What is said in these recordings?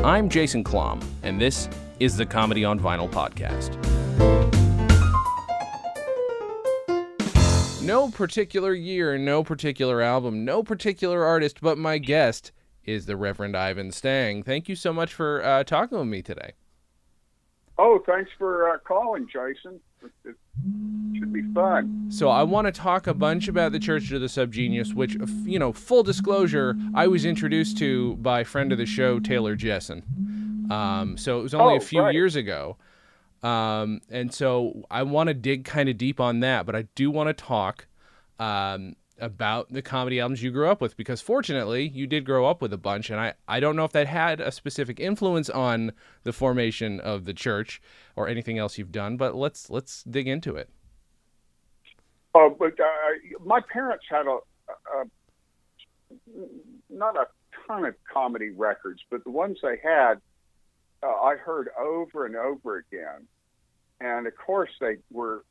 I'm Jason Klom, and this is the Comedy on Vinyl podcast. No particular year, no particular album, no particular artist, but my guest is the Reverend Ivan Stang. Thank you so much for talking with me today. Oh, thanks for calling, Jason. It should be fun. So I want to talk a bunch about the Church of the Subgenius, which, full disclosure, I was introduced to by friend of the show, Taylor Jessen. So it was only a few years ago. And so I want to dig kind of deep on that, but I do want to talk about the comedy albums you grew up with, because fortunately you did grow up with a bunch, and I don't know if that had a specific influence on the formation of the church or anything else you've done, but let's dig into it. But my parents had not a ton of comedy records, but the ones they had, I heard over and over again. And of course they were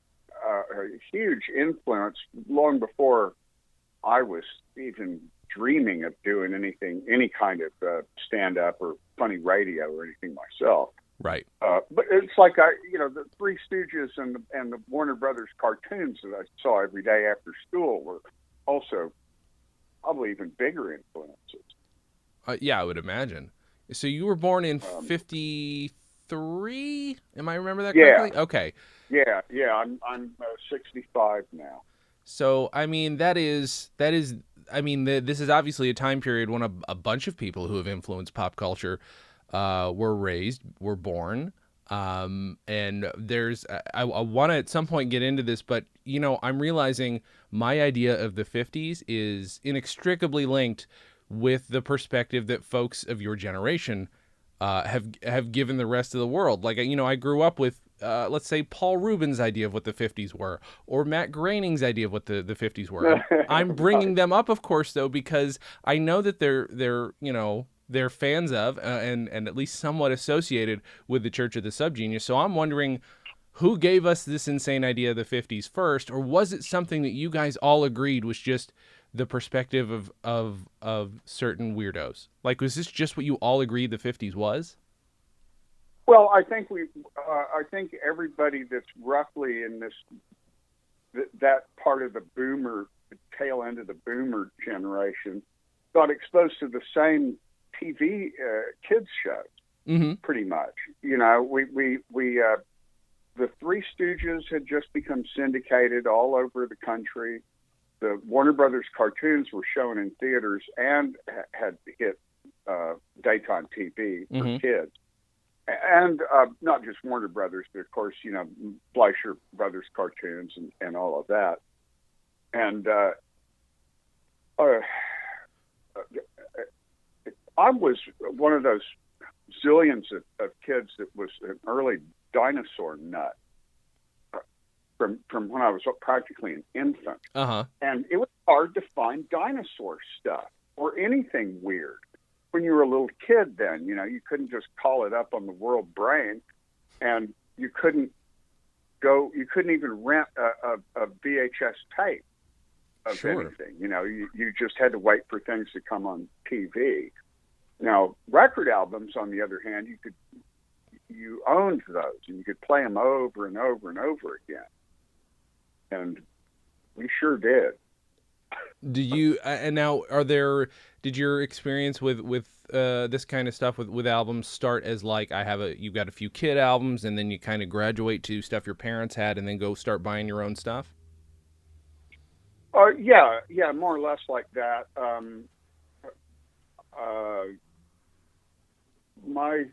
a huge influence long before I was even dreaming of doing any kind of stand-up or funny radio or anything myself. Right. But it's like the Three Stooges and the Warner Brothers cartoons that I saw every day after school were also probably even bigger influences. Yeah, I would imagine. So you were born in 53? Am I remember that correctly? Yeah. Okay. Yeah. I'm 65 now. So this is obviously a time period when a bunch of people who have influenced pop culture were born. And there's I want to at some point get into this, but I'm realizing my idea of the 50s is inextricably linked with the perspective that folks of your generation have given the rest of the world. Like, I grew up with, let's say, Paul Rubin's idea of what the 50s were, or Matt Groening's idea of what the 50s were. I'm bringing them up, of course, though, because I know that they're fans of and at least somewhat associated with the Church of the Subgenius. So I'm wondering, who gave us this insane idea of the 50s first, or was it something that you guys all agreed was just the perspective of certain weirdos? Like, was this just what you all agreed the 50s was? Well, I think I think everybody that's roughly in that part of the tail end of the boomer generation got exposed to the same TV kids shows, pretty much. The Three Stooges had just become syndicated all over the country. The Warner Brothers cartoons were shown in theaters and had hit daytime TV for kids. And not just Warner Brothers, but of course, Fleischer Brothers cartoons and all of that. And I was one of those zillions of kids that was an early dinosaur nut from when I was practically an infant. And it was hard to find dinosaur stuff or anything weird. When you were a little kid then, you couldn't just call it up on the World Brain, and you couldn't even rent a VHS tape of anything. You just had to wait for things to come on TV. Now, record albums, on the other hand, you owned those, and you could play them over and over and over again. And we sure did. Did your experience with this kind of stuff with albums start as like, you've got a few kid albums, and then you kind of graduate to stuff your parents had, and then go start buying your own stuff? Yeah, more or less like that. My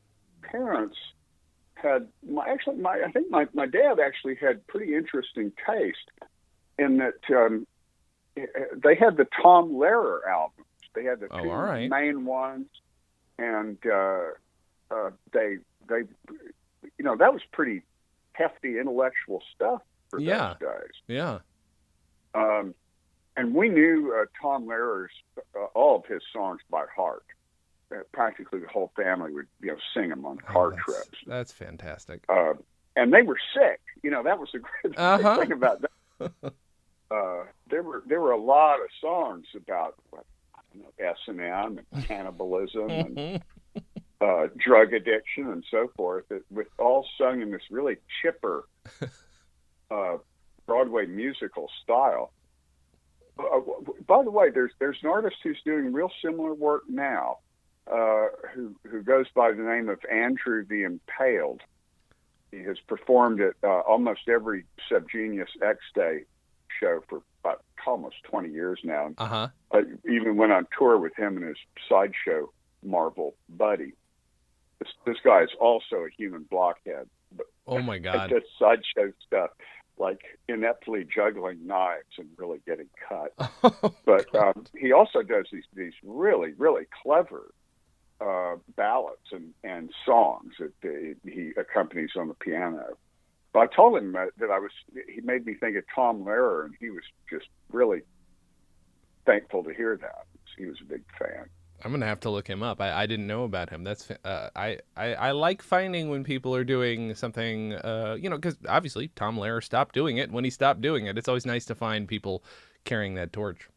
parents had I think my dad actually had pretty interesting taste in that they had the Tom Lehrer albums. They had the two main ones, and they that was pretty hefty intellectual stuff for those days. Yeah. And we knew Tom Lehrer's all of his songs by heart. practically the whole family would, sing them on car trips. That's fantastic. And they were sick. That was the great thing about that. There were a lot of songs about S&M and cannibalism and drug addiction and so forth, with all sung in this really chipper Broadway musical style. By the way, there's an artist who's doing real similar work now, who goes by the name of Andrew the Impaled. He has performed at almost every Subgenius X Day show for about almost 20 years now. I even went on tour with him and his sideshow Marvel buddy. This guy is also a human blockhead. But oh my God! Just sideshow stuff, like ineptly juggling knives and really getting cut. But he also does these really, really clever ballads and songs that he accompanies on the piano. But I told him that he made me think of Tom Lehrer, and he was just really thankful to hear that. He was a big fan. I'm gonna have to look him up. I didn't know about him. That's I like finding when people are doing something, because obviously Tom Lehrer stopped doing it when he stopped doing it. It's always nice to find people carrying that torch.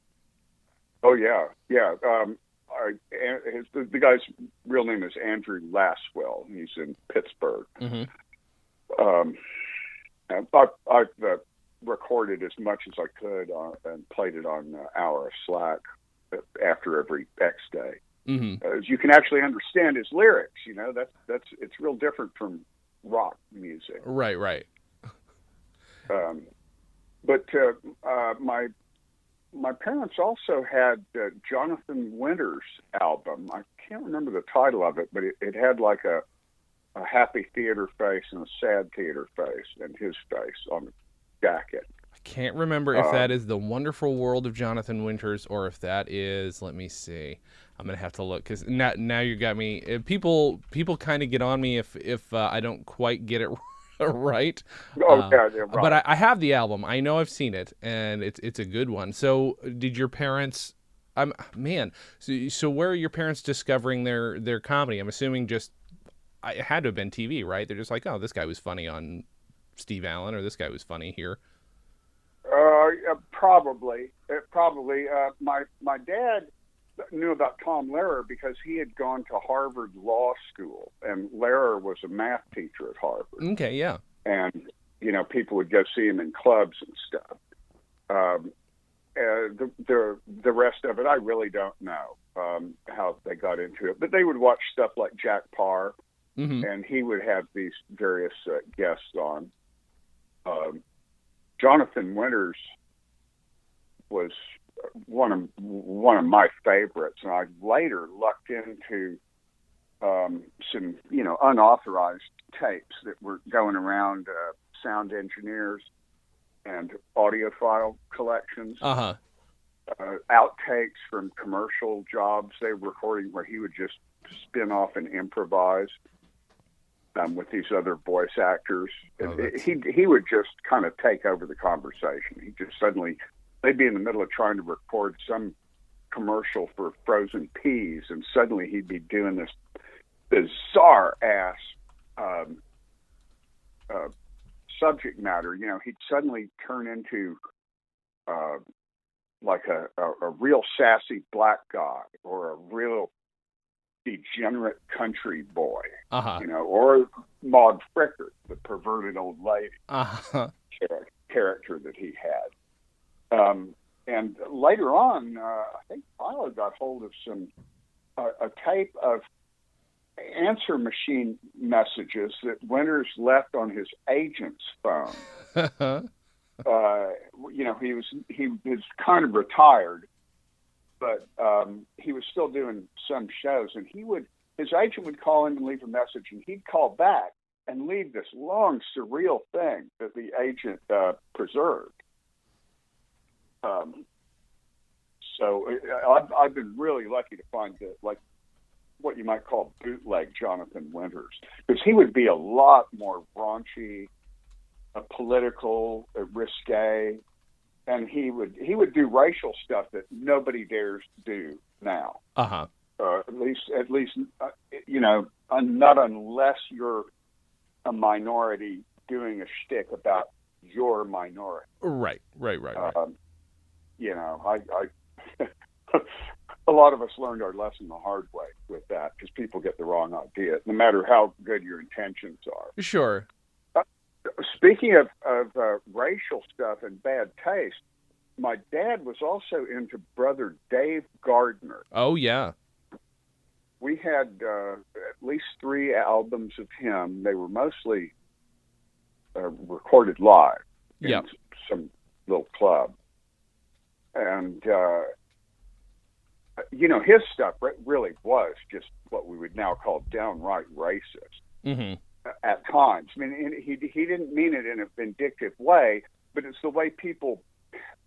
Oh yeah. The guy's real name is Andrew Laswell. He's in Pittsburgh. I've recorded as much as I could and played it on Hour of Slack after every X Day. As you can actually understand his lyrics, it's real different from rock music. Right. But my parents also had Jonathan Winter's album. I can't remember the title of it, but it had like a happy theater face and a sad theater face, and his face on the jacket. I can't remember if that is The Wonderful World of Jonathan Winters or if that is, let me see. I'm going to have to look, because now you got me. People kind of get on me if I don't quite get it right. Right. But I have the album. I know I've seen it, and it's a good one. So did your parents... So where are your parents discovering their comedy? I'm assuming it had to have been TV, right? They're just like, oh, this guy was funny on Steve Allen, or this guy was funny here. Probably. My dad knew about Tom Lehrer because he had gone to Harvard Law School, and Lehrer was a math teacher at Harvard. Okay, yeah. And people would go see him in clubs and stuff. The rest of it, I really don't know how they got into it. But they would watch stuff like Jack Parr, and he would have these various guests on. Jonathan Winters was one of my favorites, and I later lucked into some unauthorized tapes that were going around sound engineers and audiophile collections. Outtakes from commercial jobs they were recording where he would just spin off and improvise with these other voice actors. He would just kind of take over the conversation. He just suddenly, they'd be in the middle of trying to record some commercial for frozen peas, and suddenly he'd be doing this bizarre ass subject matter. He'd suddenly turn into like a real sassy black guy, or a real degenerate country boy, or Maud Fricker, the perverted old lady character that he had. And later on, I think Philo got hold of a tape of answer machine messages that Winters left on his agent's phone. He was kind of retired, but he was still doing some shows, and his agent would call him and leave a message, and he'd call back and leave this long, surreal thing that the agent preserved. So I've been really lucky to find what you might call bootleg Jonathan Winters, because he would be a lot more raunchy, political, risque, and he would do racial stuff that nobody dares do now. At least, not unless you're a minority doing a shtick about your minority. Right. A lot of us learned our lesson the hard way with that, because people get the wrong idea, no matter how good your intentions are. Sure. Speaking of racial stuff and bad taste, my dad was also into Brother Dave Gardner. Oh, yeah. We had at least 3 albums of him. They were mostly recorded live in some little club. And, his stuff really was just what we would now call downright racist at times. I mean, he didn't mean it in a vindictive way, but it's the way people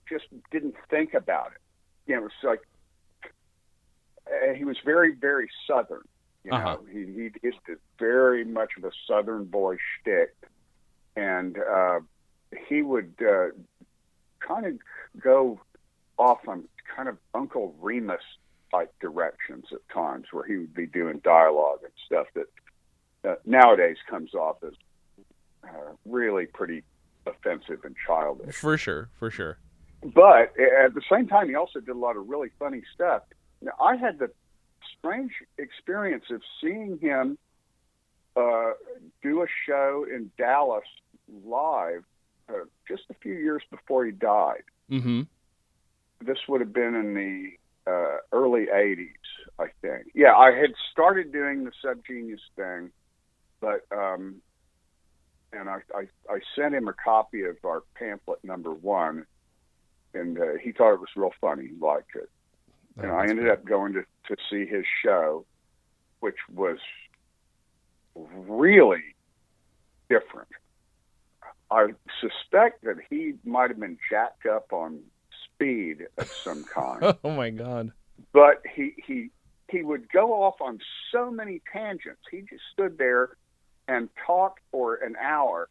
just didn't think about it. It's like, he was very, very Southern. He did very much of a Southern boy shtick, and he would kind of go off on kind of Uncle Remus type directions at times, where he would be doing dialogue and stuff that nowadays comes off as really pretty offensive and childish. For sure. But at the same time, he also did a lot of really funny stuff. Now, I had the strange experience of seeing him do a show in Dallas live just a few years before he died. Mm-hmm. This would have been in the early 80s, I think. Yeah, I had started doing the subgenius thing, but and I sent him a copy of our pamphlet #1, and he thought it was real funny. He liked it. And I ended up going to see his show, which was really different. I suspect that he might have been jacked up on speed of some kind. Oh my God! But he would go off on so many tangents. He just stood there and talked for an hour,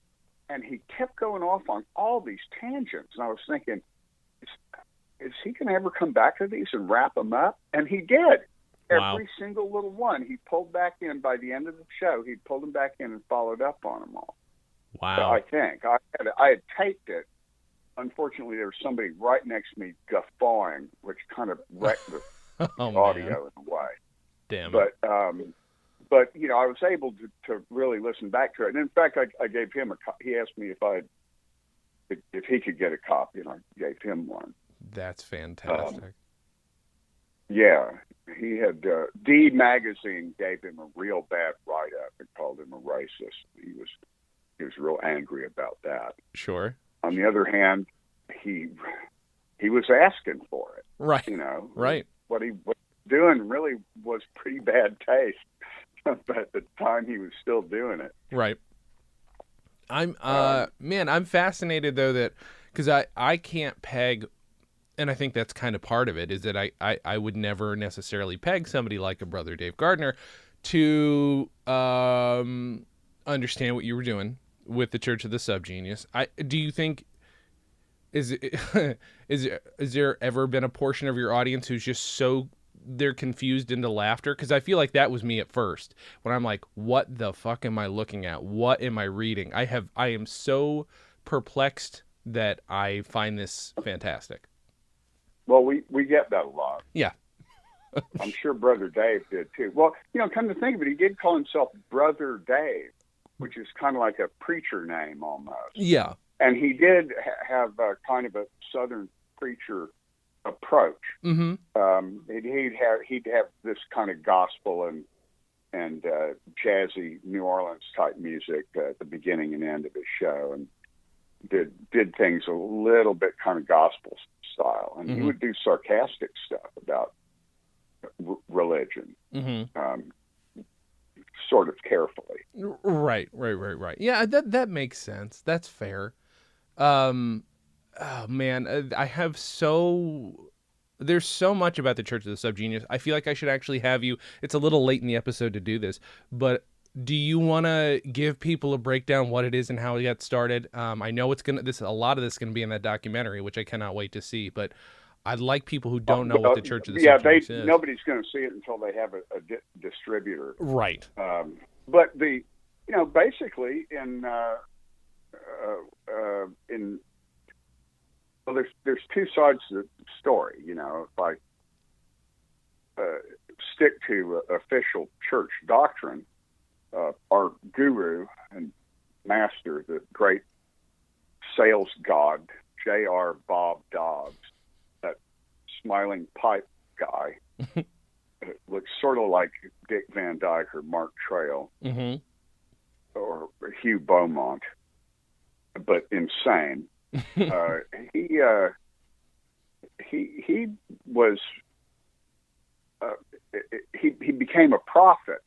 and he kept going off on all these tangents. And I was thinking, is he going to ever come back to these and wrap them up? And he did. Wow. Every single little one he pulled back in. By the end of the show, he pulled them back in and followed up on them all. Wow. So I think I had taped it. Unfortunately, there was somebody right next to me guffawing, which kind of wrecked the audio in a way. Damn. But I was able to really listen back to it. And in fact, I gave him he asked me if he could get a copy, and I gave him one. That's fantastic. Yeah, he had D Magazine gave him a real bad write-up and called him a racist. He was real angry about that. Sure. On the other hand, he was asking for it. Right. Right. What he was doing really was pretty bad taste, but at the time he was still doing it. Right. I'm fascinated though that, because I can't peg, and I think that's kind of part of it, is that I would never necessarily peg somebody like a Brother Dave Gardner to understand what you were doing with the Church of the Subgenius. Do you think is there ever been a portion of your audience who's just so they're confused into laughter? Because I feel like that was me at first, when I'm like, what the fuck am I looking at? What am I reading? I am so perplexed that I find this fantastic. Well, we get that a lot. Yeah. I'm sure Brother Dave did too. Well, come to think of it, he did call himself Brother Dave, which is kind of like a preacher name almost. Yeah. And he did have kind of a Southern preacher approach. Mm-hmm. He'd have this kind of gospel and jazzy New Orleans type music at the beginning and end of his show, and did things a little bit kind of gospel style. And he would do sarcastic stuff about religion. Mm-hmm. Sort of carefully. Right. Yeah, that makes sense. That's fair. Oh man, there's so much about the Church of the Subgenius. I feel like I should actually have you. It's a little late in the episode to do this, but do you want to give people a breakdown what it is and how it got started? I know a lot of this is going to be in that documentary, which I cannot wait to see, but I'd like people who don't know what the Church of the Subgenius is. Nobody's going to see it until they have a distributor. Right. But basically there's two sides to the story. If I stick to official church doctrine, our guru and master, the great sales god, J.R. Bob Dobbs, that smiling pipe guy, looks sort of like Dick Van Dyke or Mark Trail, or Hugh Beaumont, but insane. He was he became a prophet.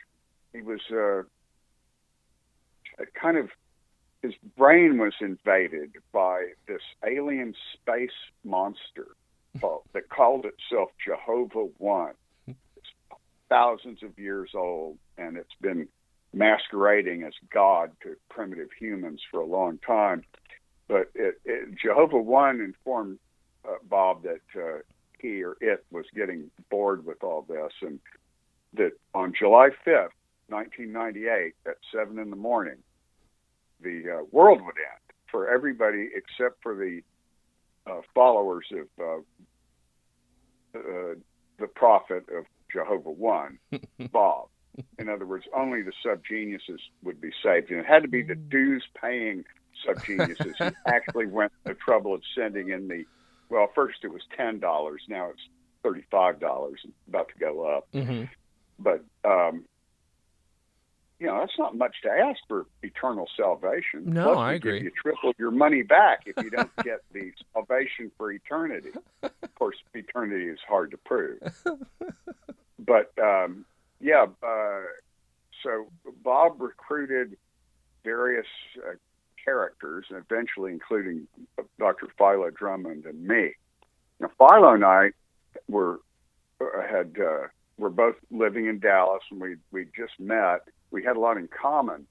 He was kind of, his brain was invaded by this alien space monster that called itself Jehovah One. It's thousands of years old, and it's been masquerading as God to primitive humans for a long time. But Jehovah One informed Bob that he or it was getting bored with all this, and that on July 5th, 1998, at 7 in the morning, the world would end for everybody except for the followers of the prophet of Jehovah One, Bob. In other words, only the subgeniuses would be saved. And it had to be the dues-paying subgeniuses who actually went to the trouble of sending in first it was $10, now it's $35, about to go up. But, that's not much to ask for eternal salvation. No, Plus, I agree. You triple your money back if you don't get the salvation for eternity. Of course, eternity is hard to prove. But, so Bob recruited various characters, eventually including Dr. Philo Drummond and me. Now, Philo and I were both living in Dallas, and we just met. We had a lot in common.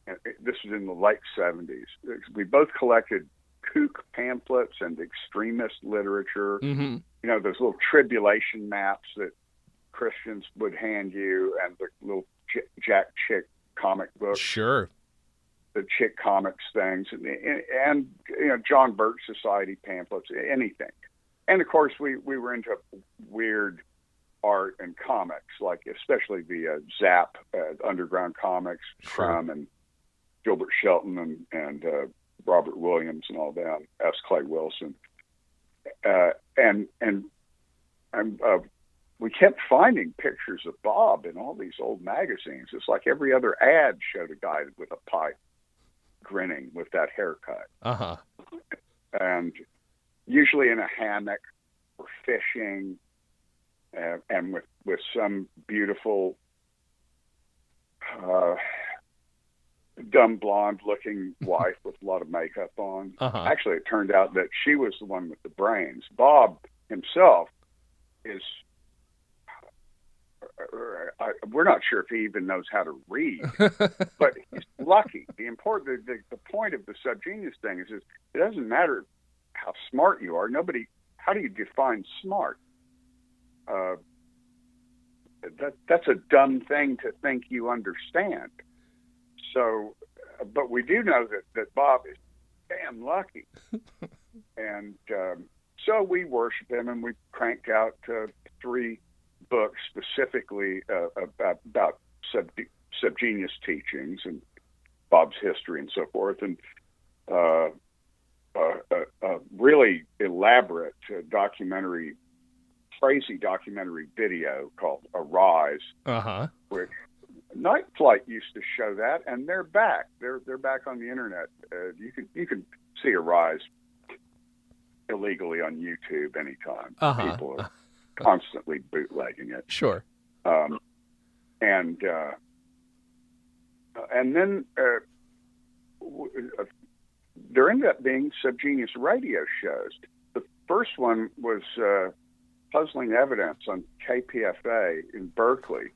And this was in the late 70s. We both collected kook pamphlets and extremist literature. Those little tribulation maps that Christians would hand you, and the little Jack Chick comic books. Sure. The Chick Comics things, and John Birch Society pamphlets, anything. And of course, we were into weird art and comics, like especially the Zap underground comics, Crumb and Gilbert Shelton and Robert Williams and all them, S. Clay Wilson, and we kept finding pictures of Bob in all these old magazines. It's like every other ad showed a guy with a pipe, grinning with that haircut, and usually in a hammock or fishing, and with some beautiful, dumb blonde looking wife with a lot of makeup on. Actually, it turned out that she was the one with the brains. Bob himself is, we're not sure if he even knows how to read, but he's lucky. The point of the subgenius thing is it doesn't matter how smart you are. How do you define smart? That's a dumb thing to think you understand. So, but we do know that Bob is damn lucky. And so we worship him, and we cranked out 3 books specifically about subgenius teachings and Bob's history and so forth, and a really elaborate crazy documentary video called Arise, which Night Flight used to show that, and they're back. They're back on the internet. You can see Arise illegally on YouTube anytime. People are constantly bootlegging it. Sure. And then there ended up being subgenius radio shows. The first one was Puzzling Evidence on KPFA in Berkeley.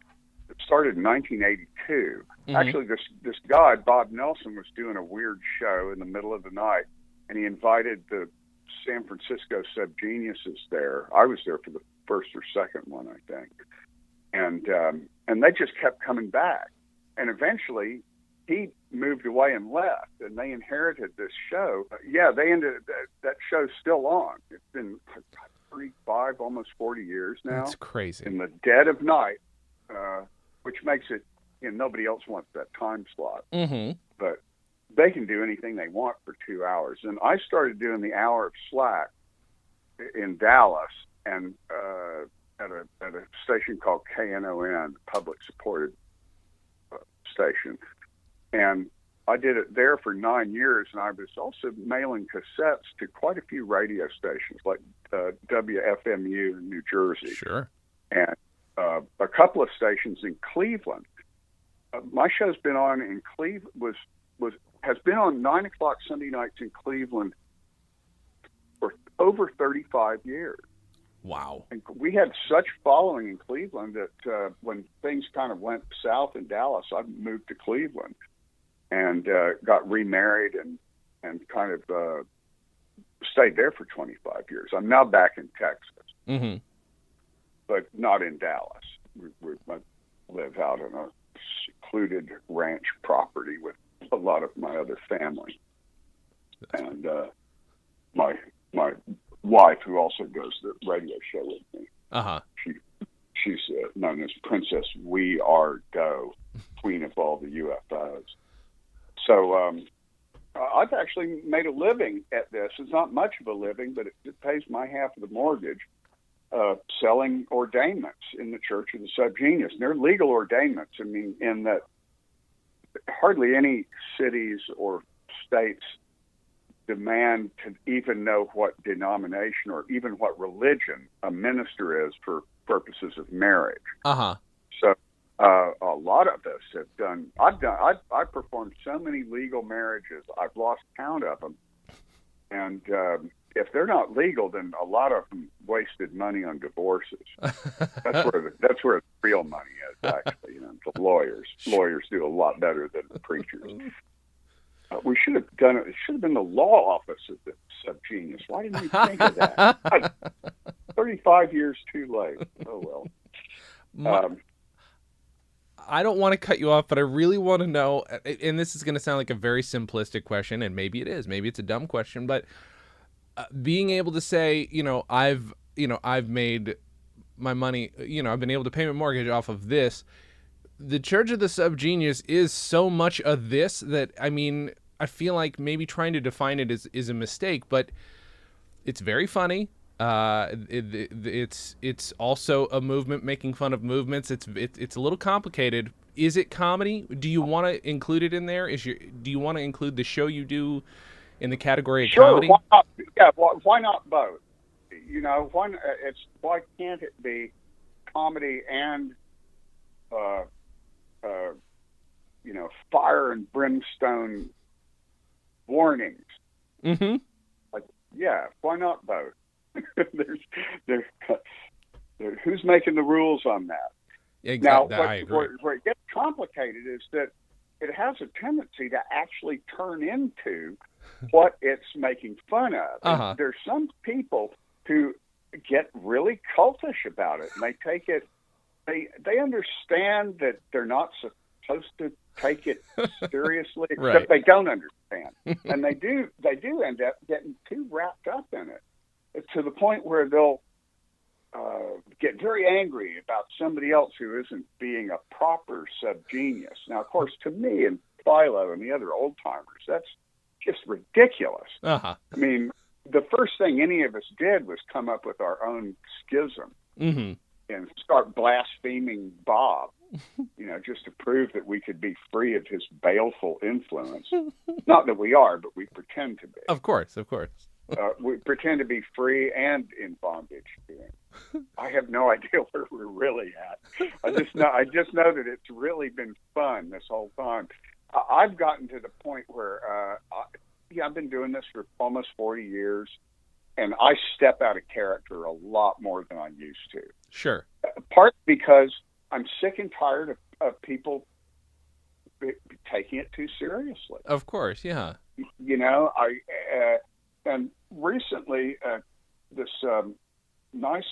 It started in 1982. Actually, this guy, Bob Nelson, was doing a weird show in the middle of the night, and he invited the San Francisco subgeniuses there. I was there for the first or second one, I think, and they just kept coming back. And eventually, he moved away and left, and they inherited this show. Yeah, they ended that show's still on. It's been 35, almost 40 years now. That's crazy. In the dead of night, which makes it, nobody else wants that time slot. Mm-hmm. But they can do anything they want for 2 hours. And I started doing the Hour of Slack in Dallas, and at a station called KNON, public supported station. And I did it there for 9 years, and I was also mailing cassettes to quite a few radio stations, like WFMU in New Jersey. Sure. And a couple of stations in Cleveland. My show's been on in Cleveland, has been on 9 o'clock Sunday nights in Cleveland for over 35 years. Wow. And we had such following in Cleveland that when things kind of went south in Dallas, I moved to Cleveland and got remarried and kind of stayed there for 25 years. I'm now back in Texas, mm-hmm. but not in Dallas. I live out on a secluded ranch property with a lot of my other family. And my wife, who also does the radio show with me, she's known as Princess We Are Go, Queen of all the UFOs. So I've actually made a living at this. It's not much of a living, but it pays my half of the mortgage, selling ordainments in the Church of the Subgenius. And they're legal ordainments. I mean, in that hardly any cities or states demand to even know what denomination or even what religion a minister is for purposes of marriage. So a lot of us have done. I've performed so many legal marriages. I've lost count of them. And if they're not legal, then a lot of them wasted money on divorces. That's where the real money is, actually. The lawyers do a lot better than the preachers. We should have done it. It should have been the law office of the Subgenius. Why didn't we think of that? 35 years too late. Oh well. I don't want to cut you off, but I really want to know, and this is going to sound like a very simplistic question, and maybe it is. Maybe it's a dumb question, but being able to say, I've made my money, I've been able to pay my mortgage off of this. The Church of the Subgenius is so much of this that, I feel like maybe trying to define it is a mistake, but it's very funny. It's also a movement making fun of movements. It's a little complicated. Is it comedy? Do you want to include it in there? Do you want to include the show you do in the category of comedy? Why not? Yeah, why not both? Why can't it be comedy and fire and brimstone warnings? Mm-hmm. Why not both? Who's making the rules on that? Exactly. Now, I agree. Where it gets complicated is that it has a tendency to actually turn into what it's making fun of. There's some people who get really cultish about it, and they take it. They understand that they're not supposed to take it seriously, right. Except they don't understand, and they do end up getting too wrapped up in it, to the point where they'll get very angry about somebody else who isn't being a proper subgenius. Now, of course, to me and Philo and the other old timers, that's just ridiculous. I mean, the first thing any of us did was come up with our own schism and start blaspheming Bob, just to prove that we could be free of his baleful influence. Not that we are, but we pretend to be. Of course. We pretend to be free and in bondage to him. I have no idea where we're really at. I just know that it's really been fun this whole time. I've gotten to the point where I've been doing this for almost 40 years, and I step out of character a lot more than I used to. Sure. Part because I'm sick and tired of people taking it too seriously. Of course, yeah. And recently, this nice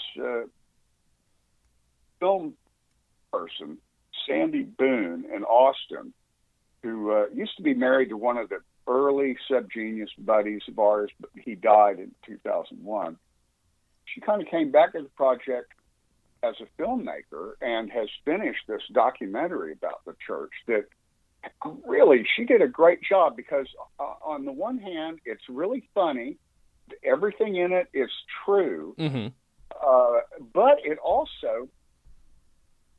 film person, Sandy Boone in Austin, who used to be married to one of the early subgenius buddies of ours, but he died in 2001. She kind of came back to the project as a filmmaker and has finished this documentary about the church that really, she did a great job because on the one hand, it's really funny. Everything in it is true. But it also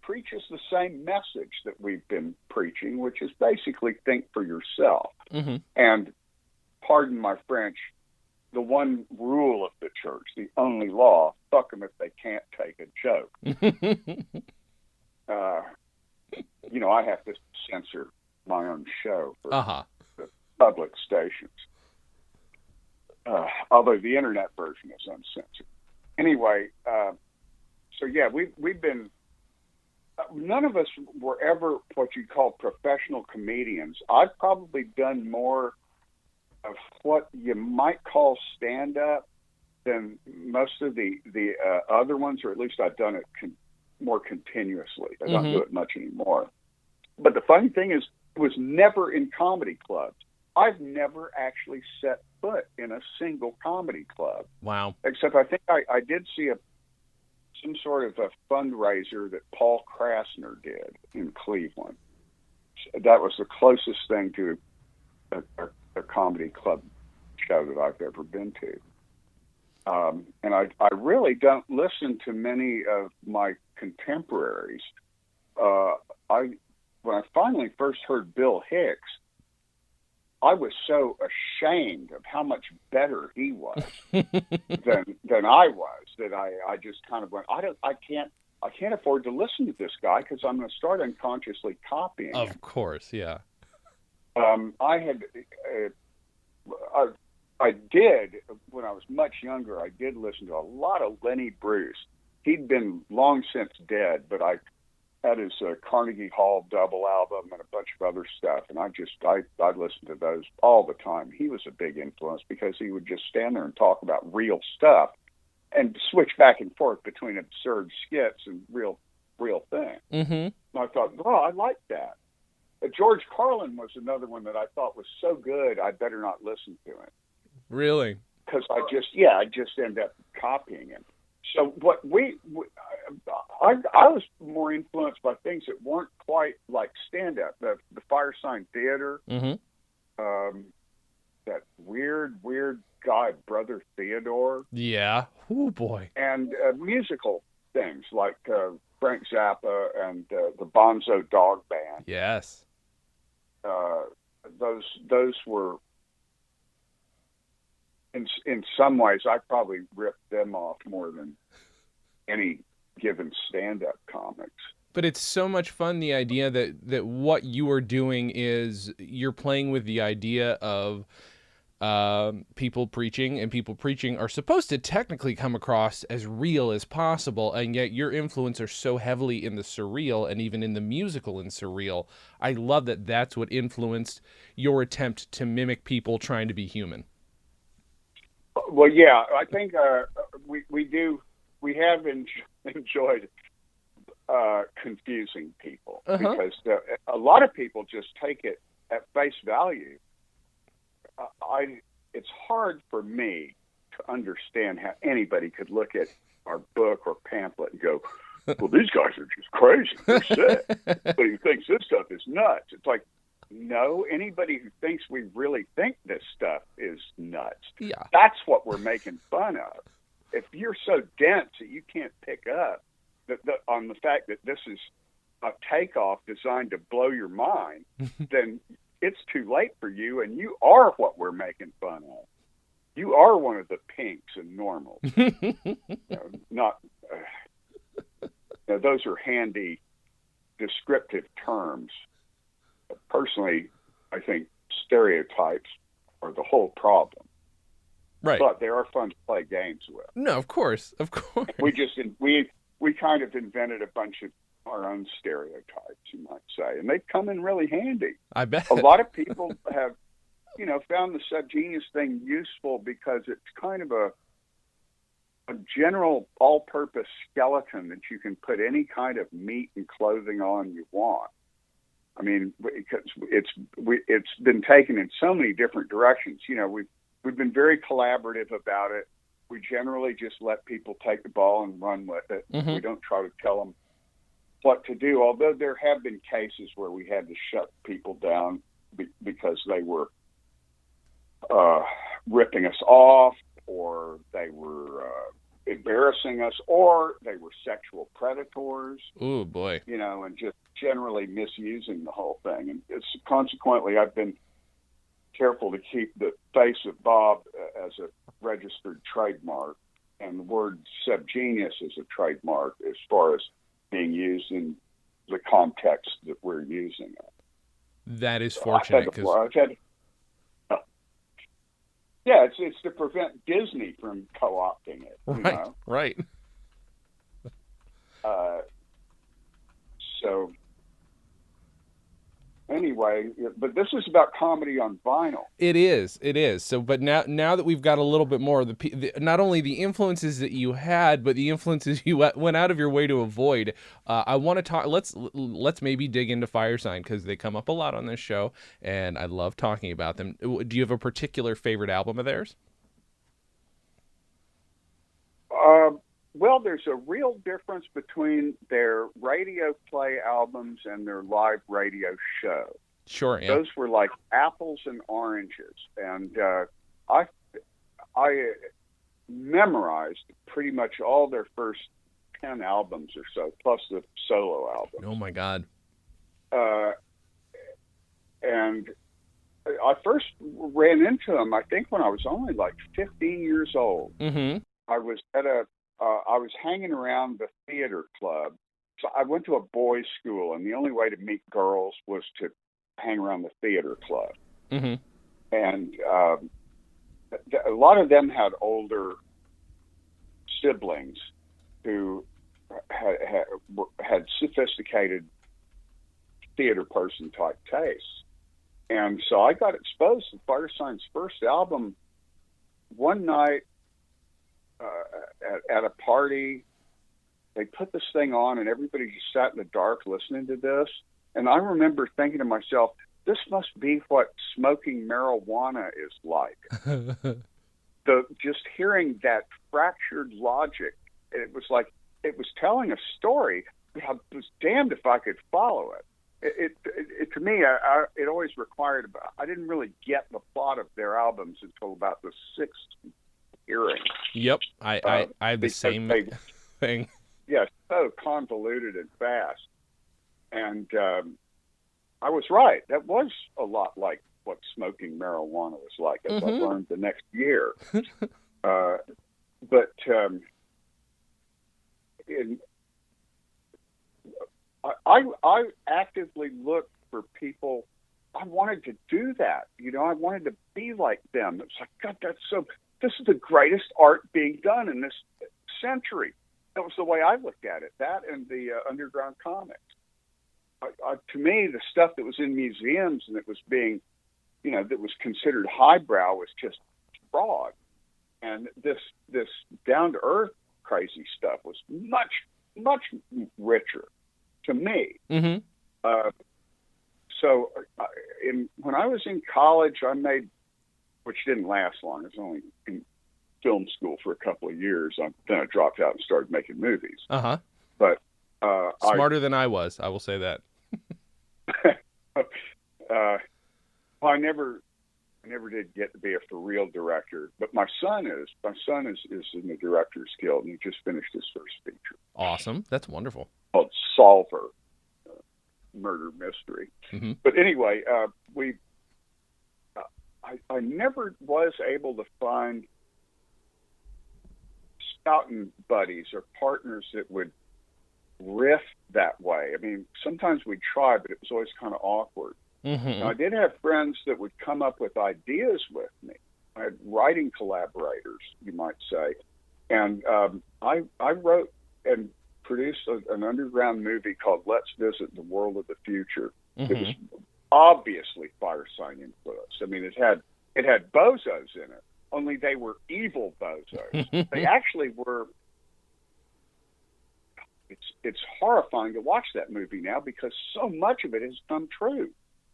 preaches the same message that we've been preaching, which is basically think for yourself. And pardon my French, the one rule of the church, the only law, fuck them if they can't take a joke. I have to censor my own show for the public stations. Although the internet version is uncensored. Anyway, so yeah, we've been, none of us were ever what you'd call professional comedians. I've probably done more of what you might call stand-up than most of the other ones, or at least I've done it more continuously. I don't do it much anymore. But the funny thing is, it was never in comedy clubs. I've never actually set foot in a single comedy club. Wow. Except I think I did see some sort of a fundraiser that Paul Krasner did in Cleveland. That was the closest thing to a comedy club show that I've ever been to. And I really don't listen to many of my contemporaries. When I finally first heard Bill Hicks, I was so ashamed of how much better he was than I was that I just kind of went, I can't afford to listen to this guy because I'm going to start unconsciously copying him. Of course, yeah. I did, when I was much younger, I did listen to a lot of Lenny Bruce. He'd been long since dead, but I had his Carnegie Hall double album and a bunch of other stuff, and I'd listen to those all the time. He was a big influence because he would just stand there and talk about real stuff and switch back and forth between absurd skits and real things. And I thought, well, I like that. George Carlin was another one that I thought was so good, I better not listen to him. Really? Because I just end up copying him. So what I was more influenced by things that weren't quite like stand-up. The Firesign Theater, that weird guy, Brother Theodore. Yeah. Oh, boy. And musical things like Frank Zappa and the Bonzo Dog Band. Yes. Those were, in some ways, I probably ripped them off more than any given stand-up comics. But it's so much fun, the idea that what you are doing is you're playing with the idea of people preaching, and people preaching are supposed to technically come across as real as possible, and yet your influence are so heavily in the surreal and even in the musical and surreal. I love that that's what influenced your attempt to mimic people trying to be human. Well, yeah, I think we have enjoyed confusing people because a lot of people just take it at face value. It's hard for me to understand how anybody could look at our book or pamphlet and go, well, these guys are just crazy. They're sick. But he thinks this stuff is nuts. It's like, no, anybody who thinks we really think this stuff is nuts. Yeah. That's what we're making fun of. If you're so dense that you can't pick up on the fact that this is a takeoff designed to blow your mind, then it's too late for you, and you are what we're making fun of. You are one of the pinks and normals. Those are handy descriptive terms. Personally, I think stereotypes are the whole problem. Right. But they are fun to play games with. No, of course. We kind of invented a bunch of our own stereotypes, you might say, and they've come in really handy. I bet. A lot of people have found the subgenius thing useful because it's kind of a general all-purpose skeleton that you can put any kind of meat and clothing on you want. I mean, because it's been taken in so many different directions. We've been very collaborative about it. We generally just let people take the ball and run with it. Mm-hmm. We don't try to tell them what to do, although there have been cases where we had to shut people down because they were ripping us off, or they were embarrassing us, or they were sexual predators. Oh, boy. And just generally misusing the whole thing. And consequently, I've been careful to keep the face of Bob as a registered trademark, and the word subgenius is a trademark as far as being used in the context that we're using it. That is fortunate. Yeah, it's to prevent Disney from co-opting it. Right. So anyway, but this is about comedy on vinyl. It is. So, but now that we've got a little bit more of not only the influences that you had, but the influences you went out of your way to avoid. I want to talk. Let's maybe dig into Firesign, because they come up a lot on this show, and I love talking about them. Do you have a particular favorite album of theirs? Well, there's a real difference between their radio play albums and their live radio show. Sure, yeah. Those were like apples and oranges. And I memorized pretty much all their first 10 albums or so, plus the solo album. Oh, my God. And I first ran into them, I think, when I was only like 15 years old. Mm-hmm. I was hanging around the theater club. So I went to a boys' school, and the only way to meet girls was to hang around the theater club. Mm-hmm. And a lot of them had older siblings who had sophisticated theater person type tastes. And so I got exposed to Firesign's first album one night. At a party. They put this thing on, and everybody just sat in the dark listening to this. And I remember thinking to myself, this must be what smoking marijuana is like. Just hearing that fractured logic, it was like it was telling a story, but I was damned if I could follow it. It to me, it always required. I didn't really get the plot of their albums until about the sixth hearing. Yep, I have the same thing. Yeah, so convoluted and fast. And I was right. That was a lot like what smoking marijuana was like, as I learned the next year. But I actively looked for people. I wanted to do that. I wanted to be like them. It's like, God, this is the greatest art being done in this century. That was the way I looked at it. That and the underground comics. To me, the stuff that was in museums and that was being, that was considered highbrow was just fraud. And this down-to-earth crazy stuff was much, much richer to me. Mm-hmm. So when I was in college, I made, which didn't last long. I was only in film school for a couple of years. Then I dropped out and started making movies. Uh-huh. But smarter than I was, I will say that. I never did get to be a for real director, but my son is. My son is in the Directors Guild, and he just finished his first feature. Awesome. That's wonderful. Called Solver, murder mystery. Mm-hmm. But anyway, I never was able to find scouting buddies or partners that would riff that way. I mean, sometimes we tried, but it was always kind of awkward. Mm-hmm. Now, I did have friends that would come up with ideas with me. I had writing collaborators, you might say. And I wrote and produced an underground movie called Let's Visit the World of the Future. Mm-hmm. It was obviously Firesign influence. I mean, it had it had bozos in it, only they were evil bozos. They actually were. It's horrifying to watch that movie now because so much of it has come true.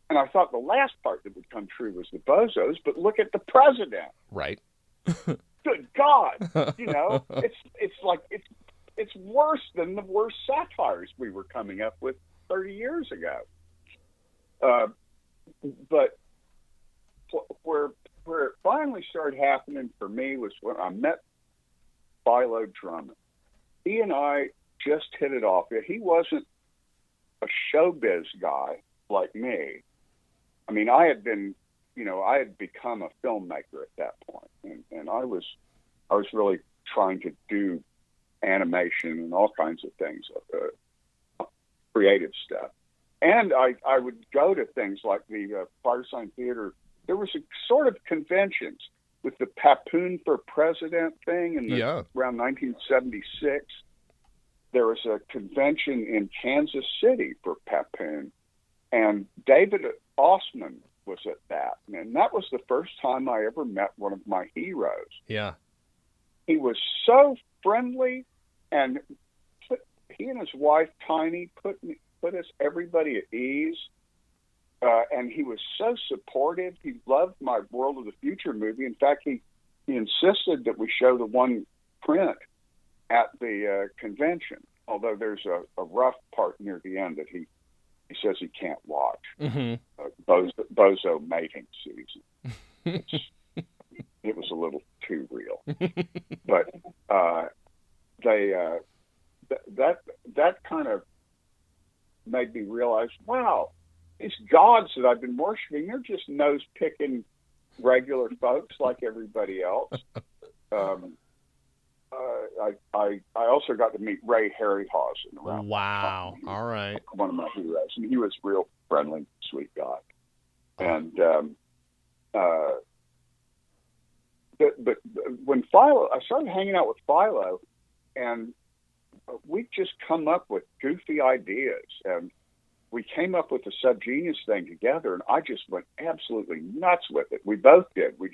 And I thought the last part that would come true was the bozos, but look at the president. Right. Good God. It's worse than the worst satires we were coming up with 30 years ago. But where it finally started happening for me was when I met Philo Drummond. He and I just hit it off. He wasn't a showbiz guy like me. I mean, I had become a filmmaker at that point, and I was really trying to do animation and all kinds of things, creative stuff. And I would go to things like the Firesign Theater. There was a sort of conventions with the Papoon for President thing around 1976. There was a convention in Kansas City for Papoon, and David Ossman was at that. And that was the first time I ever met one of my heroes. Yeah. He was so friendly, and he and his wife, Tiny, put us everybody at ease. And he was so supportive. He loved my World of the Future movie. In fact, he insisted that we show the one print at the convention, although there's a rough part near the end that he says he can't watch. Bozo mating season. It was a little too real. But that kind of made me realize, wow, these gods that I've been worshiping, they're just nose-picking regular folks like everybody else. I also got to meet Ray Harryhausen. Wow. All right. One of my heroes. And he was a real friendly, sweet guy. And but when Philo, I started hanging out with Philo, and we'd just come up with goofy ideas. And we came up with the subgenius thing together, and I just went absolutely nuts with it. We both did. We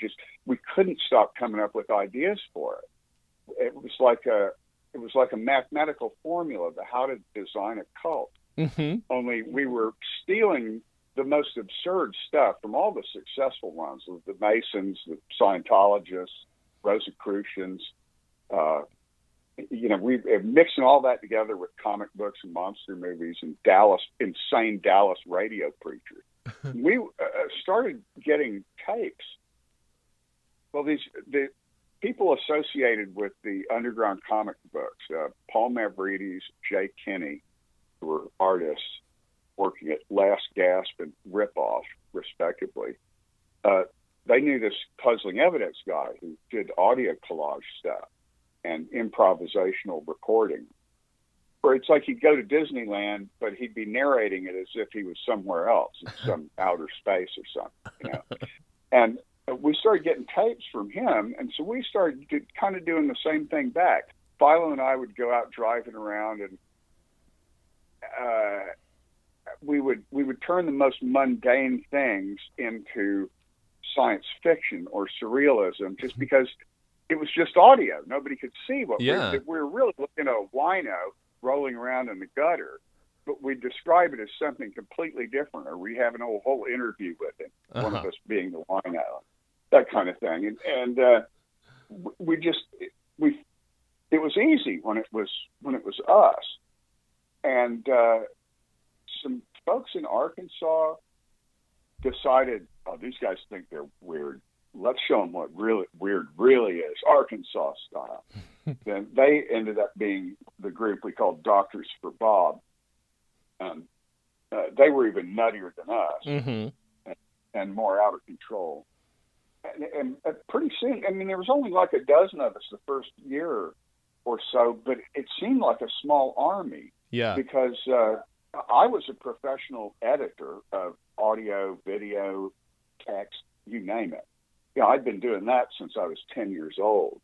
couldn't stop coming up with ideas for it. It was like a mathematical formula of how to design a cult. Only we were stealing the most absurd stuff from all the successful ones, the Masons, the Scientologists, Rosicrucians. We mixing all that together with comic books and monster movies and insane Dallas radio preachers. We started getting tapes. Well, the people associated with the underground comic books, Paul Mavrides, Jay Kinney, who were artists working at Last Gasp and Ripoff, respectively, they knew this Puzzling Evidence guy who did audio collage stuff and improvisational recording, where it's like he'd go to Disneyland, but he'd be narrating it as if he was somewhere else, in some outer space or something, And we started getting tapes from him, and so we started kind of doing the same thing back. Philo and I would go out driving around, and we would turn the most mundane things into science fiction or surrealism, just because it was just audio. Nobody could see what we were really looking at a wino rolling around in the gutter, but we describe it as something completely different, or we have a whole interview with him, one of us being the wino, that kind of thing. And it was easy when it was us. And some folks in Arkansas decided, oh, these guys think they're weird. Let's show them what really weird really is, Arkansas style. Then they ended up being the group we called Doctors for Bob. They were even nuttier than us and more out of control. And pretty soon, I mean, there was only like a dozen of us the first year or so, but it seemed like a small army. Yeah. Because I was a professional editor of audio, video, text, you name it. I'd been doing that since I was 10 years old.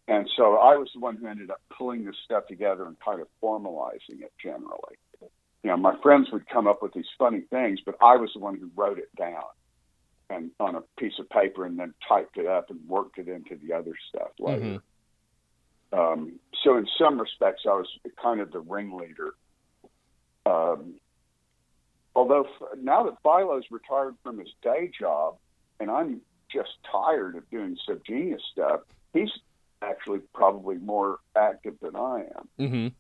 And so I was the one who ended up pulling this stuff together and kind of formalizing it generally. My friends would come up with these funny things, but I was the one who wrote it down. and on a piece of paper, and then typed it up and worked it into the other stuff later. So in some respects, I was kind of the ringleader. Although now that Philo's retired from his day job, and I'm just tired of doing subgenius stuff, he's actually probably more active than I am.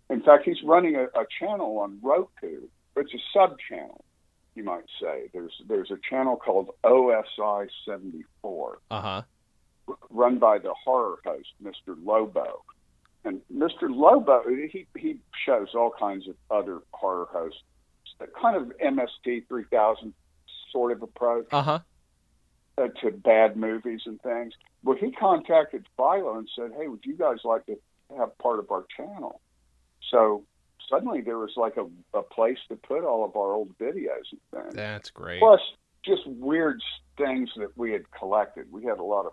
In fact, he's running a channel on Roku. It's a sub-channel, you might say. There's a channel called OSI 74, run by the horror host, Mr. Lobo. And Mr. Lobo, he shows all kinds of other horror hosts, a kind of MST 3000 sort of approach to bad movies and things. Well, he contacted Philo and said, hey, would you guys like to have part of our channel? So suddenly there was like a place to put all of our old videos and things. That's great. Plus just weird things that we had collected. We had a lot of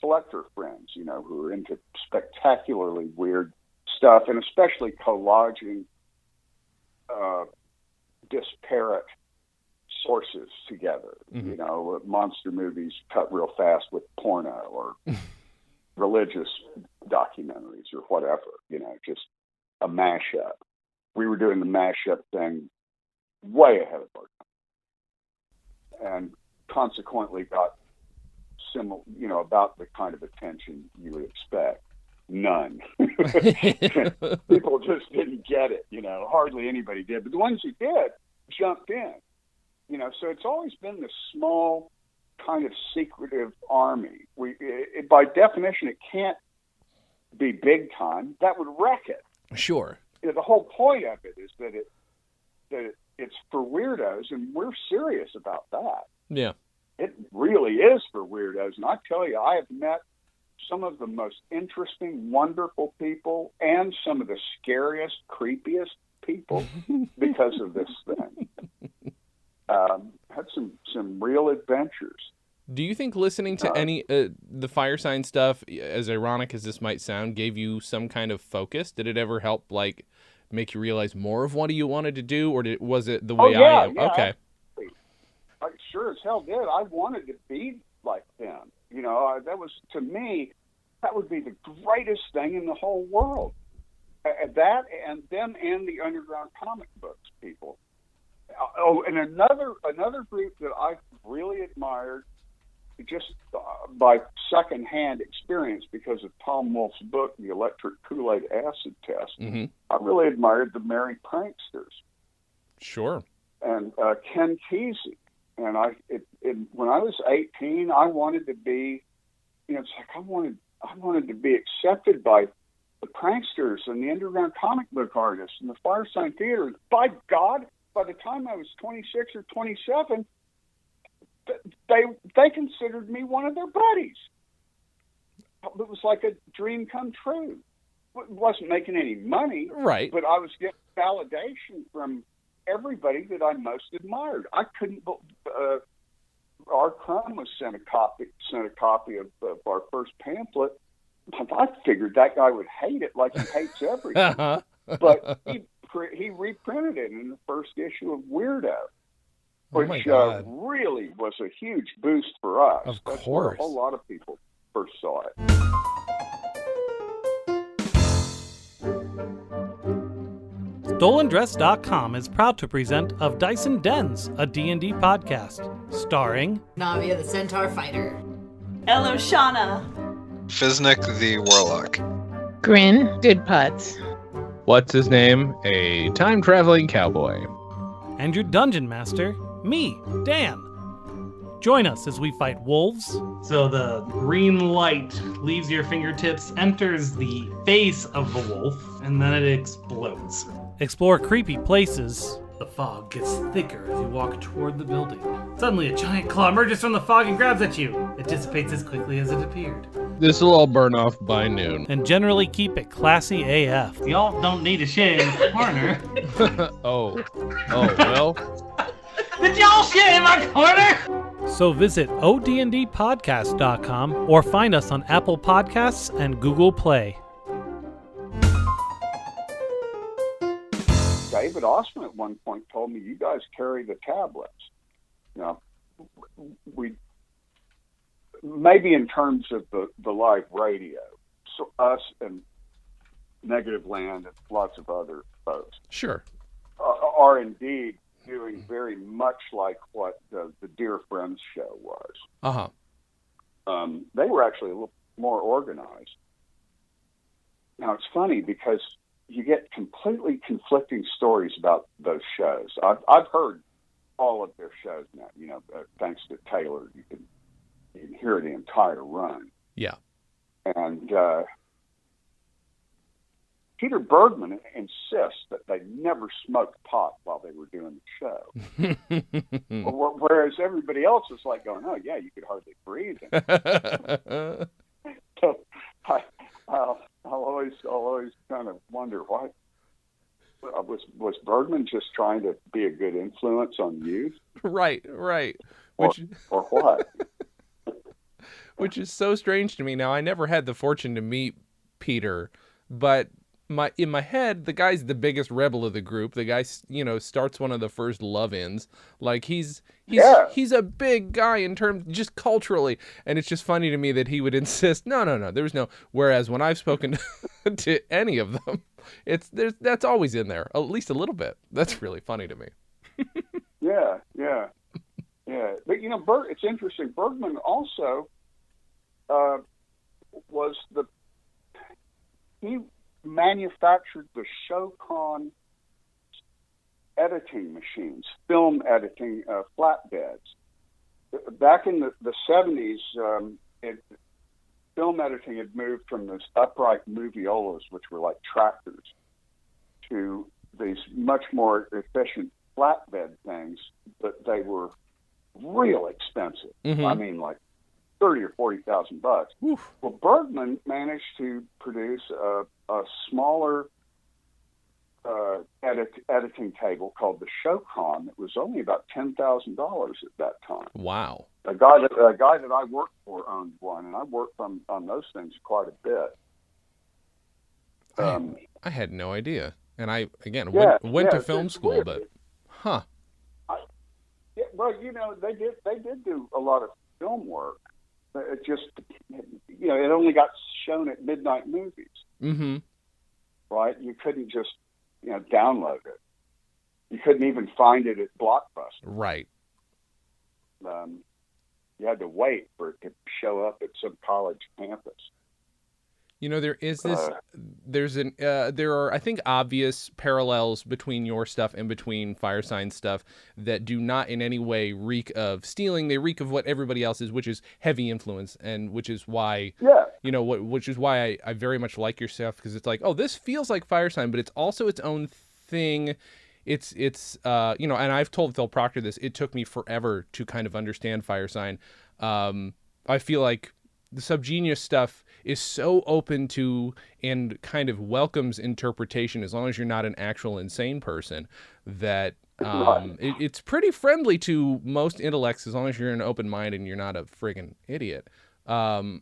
collector friends, you know, who were into spectacularly weird stuff, and especially collaging disparate sources together. You know, monster movies cut real fast with porno, or religious documentaries, or whatever, you know, just a mashup. We were doing the mashup thing way ahead of our time, and consequently got similar, you know, about the kind of attention you would expect. None. People just didn't get it, you know. Hardly anybody did, but the ones who did jumped in, you know. So it's always been this small, kind of secretive army. By definition, it can't be big time. That would wreck it. Sure. You know, the whole point of it is that it's for weirdos, and we're serious about that. Yeah. It really is for weirdos. And I tell you, I have met some of the most interesting, wonderful people and some of the scariest, creepiest people because of this thing. Had some real adventures. Do you think listening to any the fire sign stuff, as ironic as this might sound, gave you some kind of focus? Did it ever help, like, make you realize more of what you wanted to do, or was it the way I am? Yeah, okay. I sure as hell did. I wanted to be like them. You know, that was, to me, that would be the greatest thing in the whole world. That and them and the underground comic books people. Oh, and another group that I really admired, just by secondhand experience because of Tom Wolfe's book, The Electric Kool-Aid Acid Test. I really admired the Merry Pranksters. Sure. And Ken Kesey. And when I was 18, I wanted to be, you know, it's like I wanted to be accepted by the pranksters and the underground comic book artists and the Fire Sign Theater. By God, by the time I was 26 or 27, they considered me one of their buddies. It was like a dream come true. It wasn't making any money, right? But I was getting validation from everybody that I most admired. I couldn't. Our Crumb was sent a copy of our first pamphlet. I figured that guy would hate it like he hates everything. But he reprinted it in the first issue of Weirdo, which really was a huge boost for us. Of That's course. where a whole lot of people first saw it. StolenDress.com is proud to present Of Dice and Dens, a D&D podcast, starring Navia the Centaur Fighter, Eloshana, Fiznik the Warlock, Grin Good Putts, What's his name? A time-traveling cowboy. and your Dungeon Master, me, Dan. Join us as we fight wolves. So the green light leaves your fingertips, enters the face of the wolf, and then it explodes. Explore creepy places. The fog gets thicker as you walk toward the building. Suddenly, a giant claw emerges from the fog and grabs at you. It dissipates as quickly as it appeared. This will all burn off by noon. And generally keep it classy AF. Y'all don't need to shit in the corner. Oh, well. Did y'all shit in my corner? So visit odndpodcast.com or find us on Apple Podcasts and Google Play. David Osman at one point told me, "You guys carry the tablets." You know, maybe in terms of the live radio, so us and Negative Land and lots of other folks Sure. are indeed doing very much like what the Dear Friends show was. Uh-huh. They were actually a little more organized. Now, it's funny because you get completely conflicting stories about those shows. I've heard all of their shows now. You know, thanks to Taylor, you can hear the entire run. Yeah. And Peter Bergman insists that they never smoked pot while they were doing the show. Whereas everybody else is like going, oh, yeah, you could hardly breathe. So I'll always kind of wonder, why was Bergman just trying to be a good influence on youth? Right. Or what? Which is so strange to me. Now, I never had the fortune to meet Peter, but in my head, the guy's the biggest rebel of the group. The guy, starts one of the first love-ins. Like, he's a big guy in terms, just culturally. And it's just funny to me that he would insist, no, there was no. Whereas when I've spoken to any of them, that's always in there, at least a little bit. That's really funny to me. Yeah. But, it's interesting. Bergman also he manufactured the Showcon editing machines, film editing flatbeds. Back in the 70s, film editing had moved from those upright moviolas, which were like tractors, to these much more efficient flatbed things, but they were real expensive. Mm-hmm. I mean, like $30,000 or $40,000. Oof. Well, Bergman managed to produce a smaller editing table called the Showcon that was only about $10,000 at that time. Wow. A guy that I worked for owned one, and I worked on those things quite a bit. I had no idea, and I went to film school, weird. But huh? Well, they did do a lot of film work. It just, it only got shown at midnight movies. Mm-hmm. Right? You couldn't just, download it. You couldn't even find it at Blockbuster. Right. You had to wait for it to show up at some college campus. There is this, there are, I think, obvious parallels between your stuff and between Firesign stuff that do not in any way reek of stealing. They reek of what everybody else is, which is heavy influence, and which is why, which is why I very much like your stuff, because it's like, oh, this feels like Firesign, but it's also its own thing. It's and I've told Phil Proctor this, it took me forever to kind of understand Firesign. I feel like the subgenius stuff is so open to and kind of welcomes interpretation, as long as you're not an actual insane person, that it's pretty friendly to most intellects, as long as you're an open mind and you're not a friggin' idiot. I'm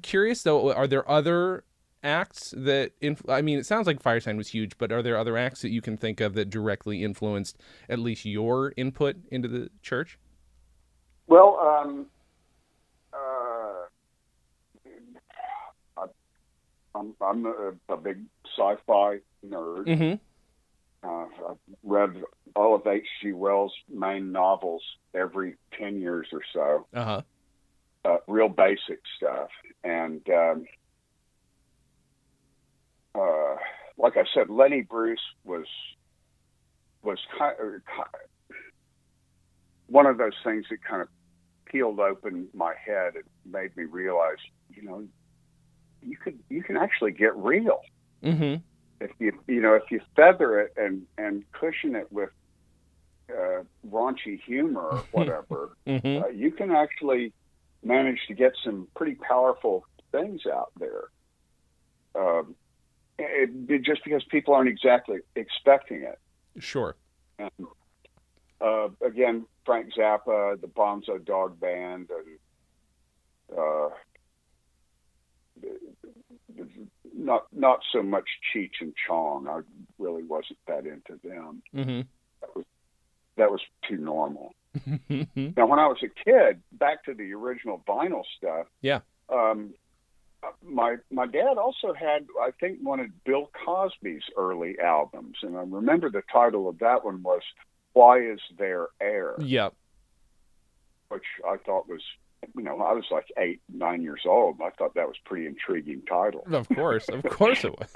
curious though, are there other acts that it sounds like Firesign was huge, but are there other acts that you can think of that directly influenced at least your input into the church? Well, I'm a big sci-fi nerd. Mm-hmm. I've read all of H.G. Wells' main novels every 10 years or so. Uh-huh. Real basic stuff. And like I said, Lenny Bruce was kind of one of those things that kind of peeled open my head and made me realize, you can actually get real. Mm-hmm. If you feather it and cushion it with raunchy humor or whatever, mm-hmm. You can actually manage to get some pretty powerful things out there. Just because people aren't exactly expecting it. Sure. And, again, Frank Zappa, the Bonzo Dog Band, and not so much Cheech and Chong. I really wasn't that into them. Mm-hmm. That was too normal. Now, when I was a kid, back to the original vinyl stuff. Yeah. My dad also had, I think, one of Bill Cosby's early albums, and I remember the title of that one was "Why Is There Air?" Yeah. Which I thought was, I was like 8, 9 years old. And I thought that was a pretty intriguing title. Of course it was.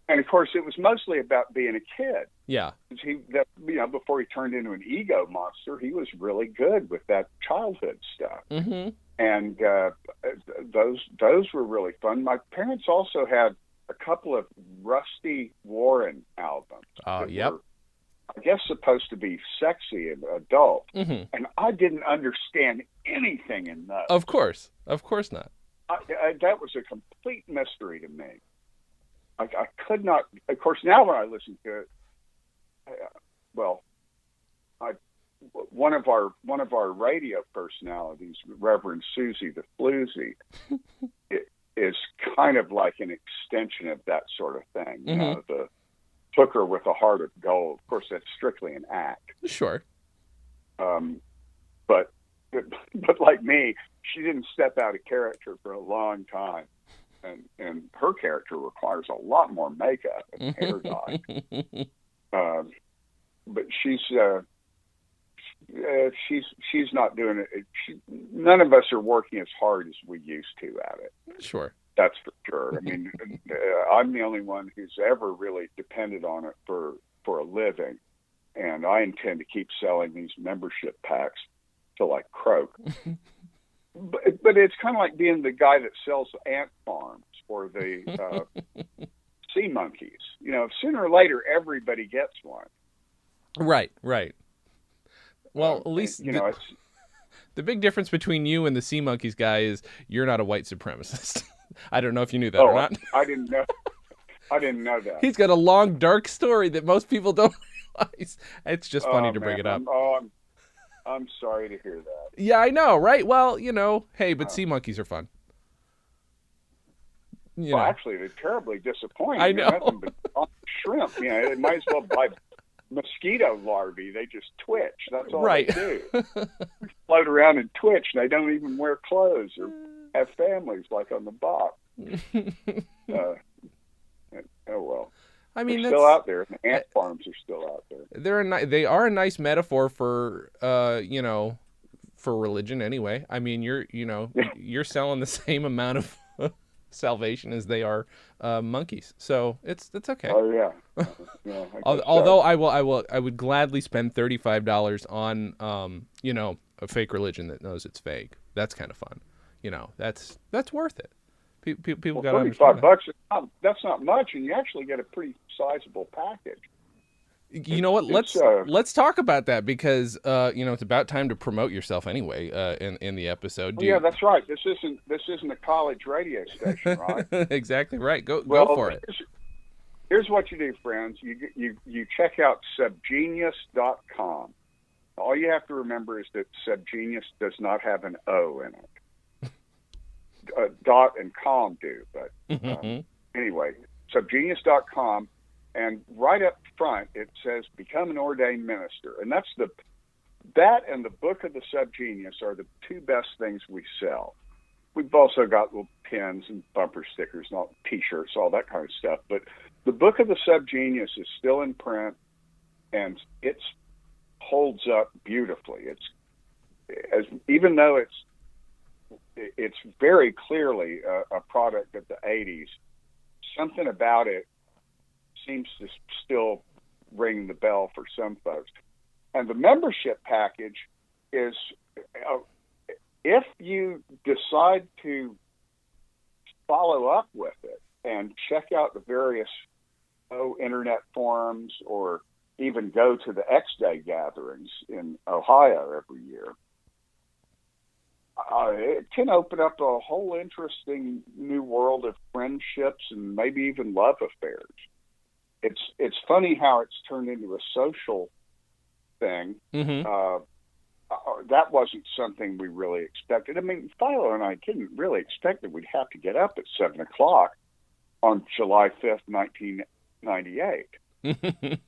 And of course, it was mostly about being a kid. Yeah. Before he turned into an ego monster, he was really good with that childhood stuff. Mm-hmm. And those were really fun. My parents also had a couple of Rusty Warren albums. Yep. Were, I guess, supposed to be sexy and adult. Mm-hmm. And I didn't understand anything in those. Of course not. That was a complete mystery to me. I could not. Of course, now when I listen to it, one of our radio personalities, Reverend Susie the Floozy, is kind of like an extension of that sort of thing. Mm-hmm. The hooker with a heart of gold. Of course, that's strictly an act. Sure. But like me, she didn't step out of character for a long time. And her character requires a lot more makeup and hair dye. But she's not doing it. None of us are working as hard as we used to at it. Sure. That's for sure. I mean, I'm the only one who's ever really depended on it for a living. And I intend to keep selling these membership packs till I croak. But it's kind of like being the guy that sells ant farms or the sea monkeys. Sooner or later, everybody gets one. Right. Well, at least the big difference between you and the sea monkeys guy is you're not a white supremacist. I don't know if you knew that or not. I didn't know. I didn't know that. He's got a long, dark story that most people don't realize. It's just funny to bring it up. I'm sorry to hear that. Yeah, I know, right? Well, hey, but sea monkeys are fun. Actually, they're terribly disappointing. I know. Nothing but shrimp. They might as well buy mosquito larvae. They just twitch. That's all they do. Float around and twitch. And they don't even wear clothes or have families like on the box. Oh well. I mean, they're still out there. The ant farms are still out there. They are a nice metaphor for for religion anyway. I mean, you're selling the same amount of salvation as they are monkeys, so it's okay. Oh yeah. Although I would gladly spend $35 on a fake religion that knows it's fake. That's kind of fun. That's worth it. People got to understand $35. That's not much, and you actually get a pretty sizable package. You know what? Let's talk about that because it's about time to promote yourself anyway. In the episode. Yeah, that's right. This isn't a college radio station, right? Exactly right. Go for it. Here's what you do, friends. You check out subgenius.com. All you have to remember is that subgenius does not have an O in it. Dot and com do, but anyway, subgenius.com, and right up front it says become an ordained minister, and that and the book of the Subgenius are the two best things we sell. We've also got little pins and bumper stickers and all t-shirts, all that kind of stuff, but the book of the Subgenius is still in print and it holds up beautifully. Even though it's very clearly a product of the 80s. Something about it seems to still ring the bell for some folks. And the membership package is, if you decide to follow up with it and check out the various internet forums or even go to the X-Day gatherings in Ohio every year, it can open up a whole interesting new world of friendships and maybe even love affairs. It's funny how it's turned into a social thing. Mm-hmm. That wasn't something we really expected. I mean, Philo and I didn't really expect that we'd have to get up at 7:00 on July 5th, 1998.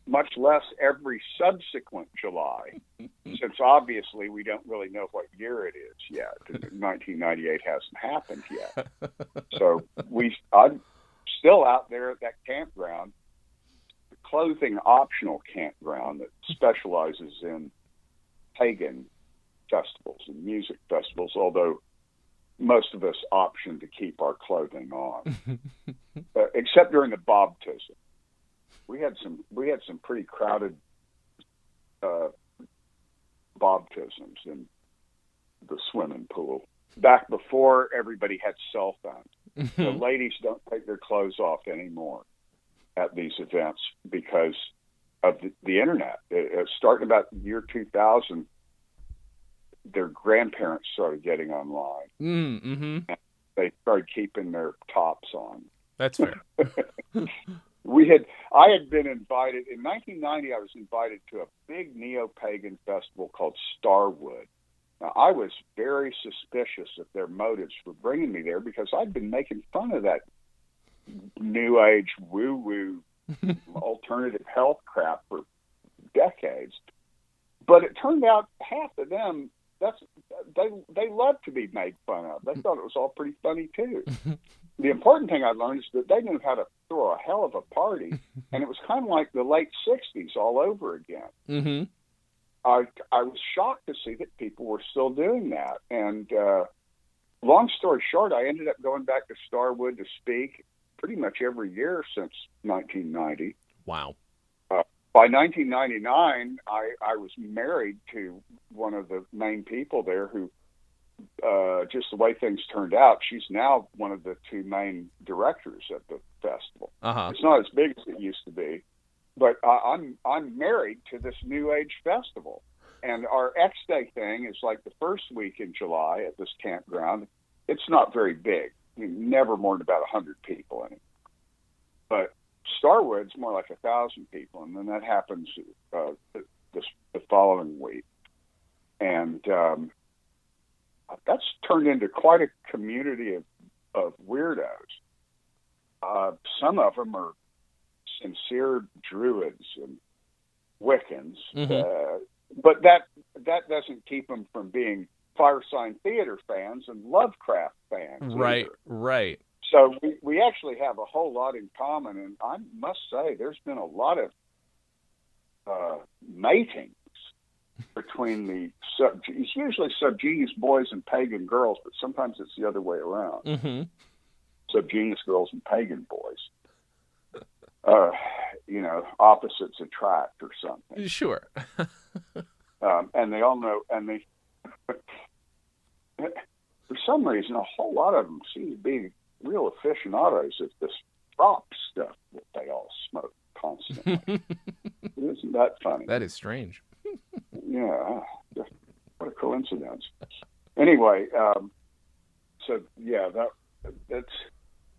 much less every subsequent July, since obviously we don't really know what year it is yet. 1998 hasn't happened yet. So I'm still out there at that campground, the clothing optional campground that specializes in pagan festivals and music festivals, although most of us option to keep our clothing on, except during the baptism. We had some pretty crowded baptisms in the swimming pool back before everybody had cell phones. The ladies don't take their clothes off anymore at these events because of the internet. Starting about the year 2000, their grandparents started getting online. Mm-hmm. And they started keeping their tops on. That's fair. I had been invited in 1990. I was invited to a big neo-pagan festival called Starwood. Now, I was very suspicious of their motives for bringing me there because I'd been making fun of that new age woo-woo alternative health crap for decades. But it turned out half of them, they loved to be made fun of. They thought it was all pretty funny too. The important thing I learned is that they knew how to throw a hell of a party, and it was kind of like the late 60s all over again. Mm-hmm. I was shocked to see that people were still doing that. And long story short, I ended up going back to Starwood to speak pretty much every year since 1990. Wow. By 1999, I was married to one of the main people there who, just the way things turned out, she's now one of the two main directors at the festival. Uh-huh. It's not as big as it used to be, but I'm married to this New Age festival. And our X-Day thing is like the first week in July at this campground. It's not very big. I mean, never more than about 100 people in it. But Starwood's more like 1,000 people, and then that happens the following week. And that's turned into quite a community of weirdos. Some of them are sincere Druids and Wiccans, but that doesn't keep them from being Firesign Theater fans and Lovecraft fans. Right, either. right. So we actually have a whole lot in common, and I must say there's been a lot of matings between it's usually subgenius boys and pagan girls, but sometimes it's the other way around. Mm-hmm. Subgenius girls and pagan boys. Opposites attract or something. Sure. And they all know, and they, for some reason, a whole lot of them seem to be real aficionados of this prop stuff that they all smoke constantly. Isn't that funny? That is strange. Yeah, what a coincidence. Anyway, so yeah,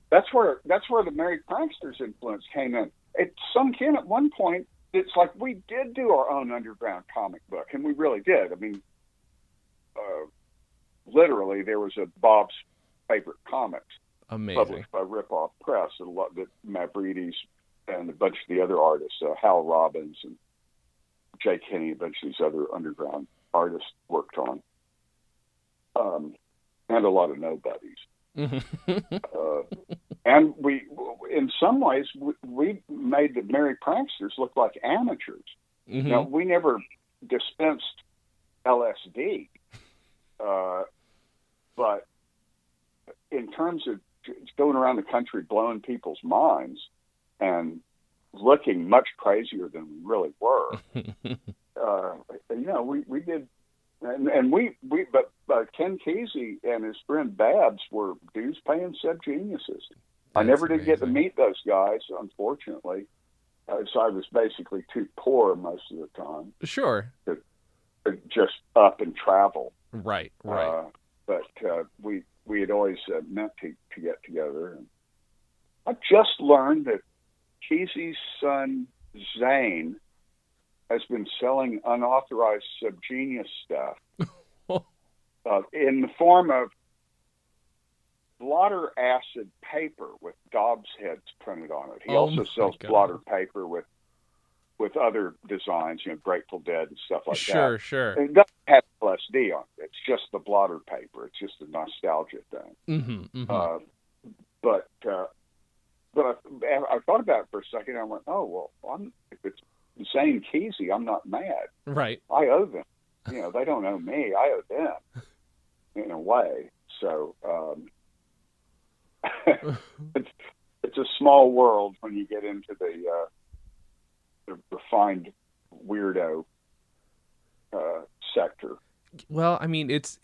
that's where the Merry Pranksters influence came in. It sunk in at one point. It's like we did do our own underground comic book, and we really did. I mean, literally, there was a Bob's Favorite Comics published by Ripoff Press that Mavrides and a bunch of the other artists, Hal Robbins and Jake Kinney, a bunch of these other underground artists worked on, and a lot of nobodies. And we, in some ways, we made the Merry Pranksters look like amateurs. Mm-hmm. Now, we never dispensed LSD, but in terms of going around the country blowing people's minds and looking much crazier than we really were, we did. But Ken Kesey and his friend Babs were dues-paying subgeniuses. I never did get to meet those guys, unfortunately. So I was basically too poor most of the time. Sure. To just up and travel. Right. But we had always meant to get together. And I just learned that Kesey's son, Zane, has been selling unauthorized subgenius stuff in the form of blotter acid paper with Dobbs heads printed on it. He also sells blotter paper with with other designs, Grateful Dead and stuff like that. Sure. It doesn't have LSD on it. It's just the blotter paper. It's just a nostalgia thing. But I thought about it for a second. I went, oh, well, if it's Zane Kesey, I'm not mad. Right. I owe them. They don't owe me. I owe them in a way. So it's a small world when you get into the refined weirdo sector. Well, I mean, it's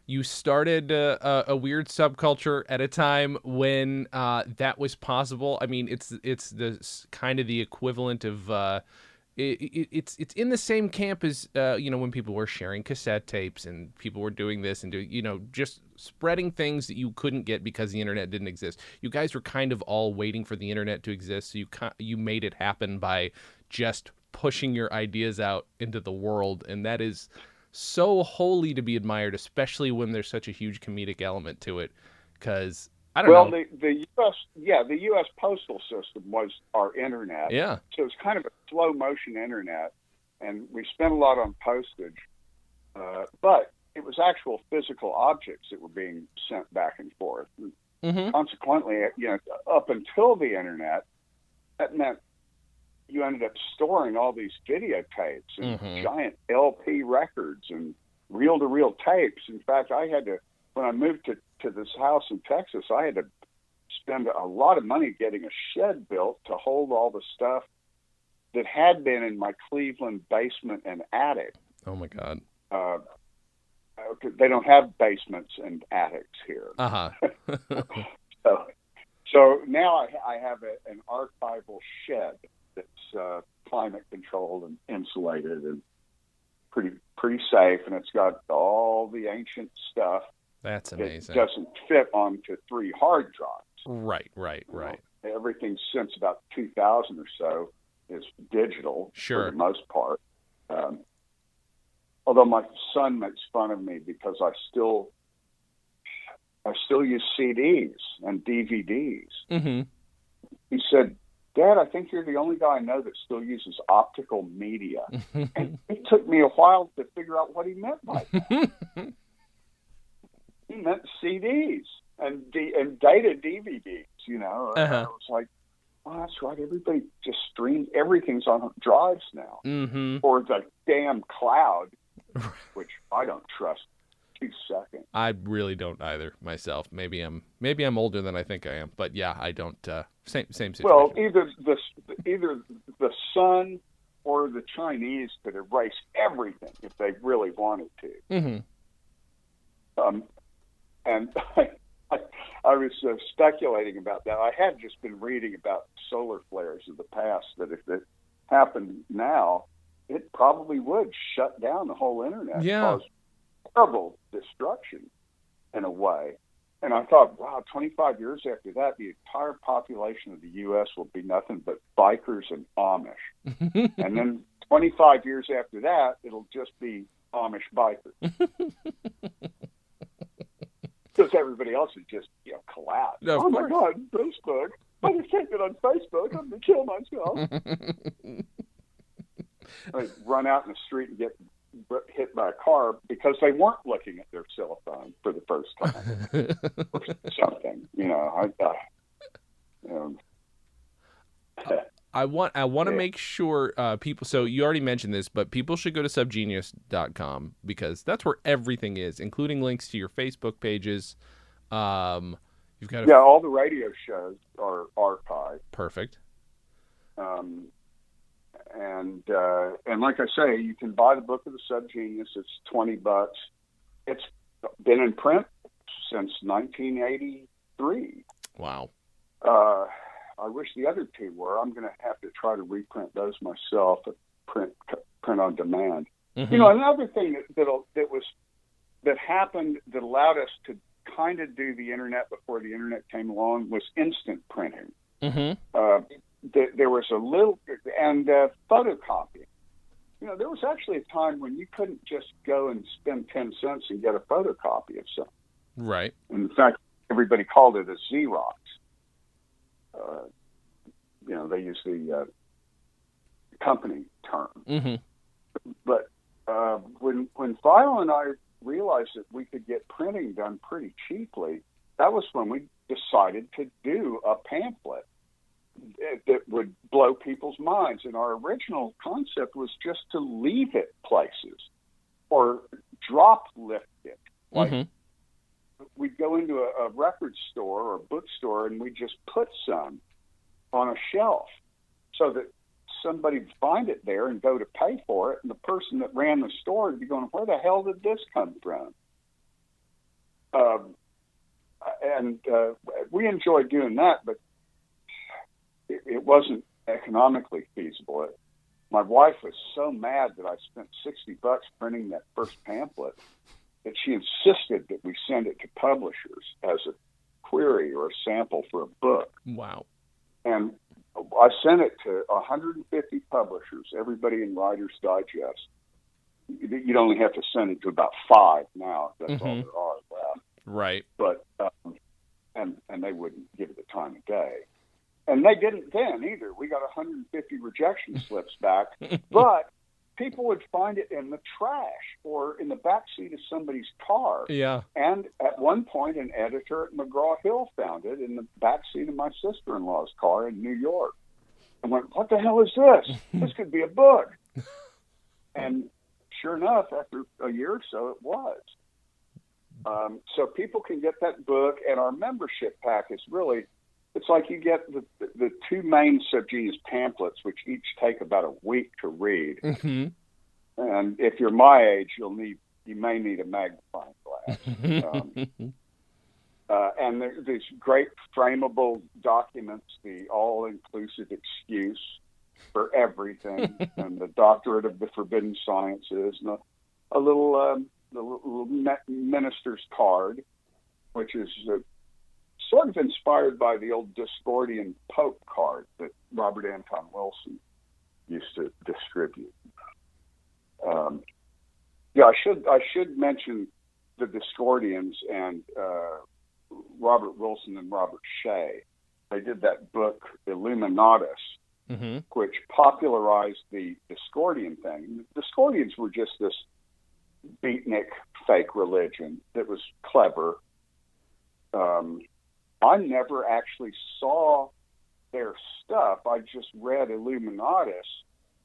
you started a weird subculture at a time when that was possible. I mean, it's the kind of the equivalent of it's in the same camp as when people were sharing cassette tapes and people were doing this and doing just spreading things that you couldn't get because the internet didn't exist. You guys were kind of all waiting for the internet to exist, so you made it happen by just pushing your ideas out into the world, and that is so wholly to be admired, especially when there's such a huge comedic element to it. Because I don't know. Well, the U.S. postal system was our internet. Yeah. So it's kind of a slow motion internet, and we spent a lot on postage, but it was actual physical objects that were being sent back and forth. Consequently, up until the internet, that meant you ended up storing all these videotapes and giant LP records and reel-to-reel tapes. In fact, when I moved to this house in Texas, I had to spend a lot of money getting a shed built to hold all the stuff that had been in my Cleveland basement and attic. Oh my God. They don't have basements and attics here. So now I have an archival shed that's climate controlled and insulated and pretty safe, and it's got all the ancient stuff. That's amazing. It doesn't fit onto 3 hard drives. Right. Everything since about 2000 or so is digital for the most part. Although my son makes fun of me because I still use CDs and DVDs. He said, "Dad, I think you're the only guy I know that still uses optical media." And it took me a while to figure out what he meant by that. He meant CDs and data DVDs, I was like, oh, that's right. Everybody just streams. Everything's on drives now. Or the damn cloud, which I don't trust 2 seconds. I really don't either myself. Maybe I'm older than I think I am, but yeah, I don't. Same situation. Well, either the sun or the Chinese could erase everything if they really wanted to. And I was speculating about that. I had just been reading about solar flares of the past, that if it happened now, it probably would shut down the whole internet, cause terrible destruction in a way. And I thought, wow, 25 years after that, the entire population of the U.S. will be nothing but bikers and Amish. And then 25 years after that, it'll just be Amish bikers. Because everybody else would just, collapse. No, oh, my God, Facebook. I just can't get on Facebook. I'm going to kill myself. I run out in the street and get hit by a car because they weren't looking at their cell phone for the first time or something. I want to make sure people, so you already mentioned this, but people should go to subgenius.com because that's where everything is, including links to your Facebook pages. You've got all the radio shows are archived. Perfect. And like I say, you can buy the book of the Subgenius. It's $20. It's been in print since 1983. Wow. I wish the other 2 were. I'm going to have to try to reprint those myself, print on demand. Another thing that happened that allowed us to kind of do the internet before the internet came along was instant printing. There was a little, and photocopying. There was actually a time when you couldn't just go and spend 10 cents and get a photocopy of something. Right. In fact, everybody called it a Xerox. they use the company term. Mm-hmm. But when Philo and I realized that we could get printing done pretty cheaply, that was when we decided to do a pamphlet that would blow people's minds. And our original concept was just to leave it places or drop lift it. Like we'd go into a record store or bookstore and we'd just put some on a shelf so that somebody would find it there and go to pay for it. And the person that ran the store would be going, where the hell did this come from? And we enjoyed doing that, but it wasn't economically feasible. My wife was so mad that I spent $60 printing that first pamphlet that she insisted that we send it to publishers as a query or a sample for a book. Wow. And I sent it to 150 publishers, everybody in Writer's Digest. You'd only have to send it to about 5 now, if that's all there are left. Right. But and they wouldn't give it the time of day. And they didn't then either. We got 150 rejection slips back, but people would find it in the trash or in the back seat of somebody's car. Yeah. And at one point, an editor at McGraw-Hill found it in the back seat of my sister-in-law's car in New York. And went, what the hell is this? This could be a book. And sure enough, after a year or so, it was. So people can get that book, and our membership pack is really, it's like you get the 2 main subgenius pamphlets, which each take about a week to read. Mm-hmm. And if you're my age, you may need a magnifying glass. And there's these great frameable documents, the all-inclusive excuse for everything, and the doctorate of the forbidden sciences, and a little minister's card, which is sort of inspired by the old Discordian Pope card that Robert Anton Wilson used to distribute. I should mention the Discordians and Robert Wilson and Robert Shea. They did that book Illuminatus, which popularized the Discordian thing. The Discordians were just this beatnik fake religion that was clever. I never actually saw their stuff. I just read Illuminatus,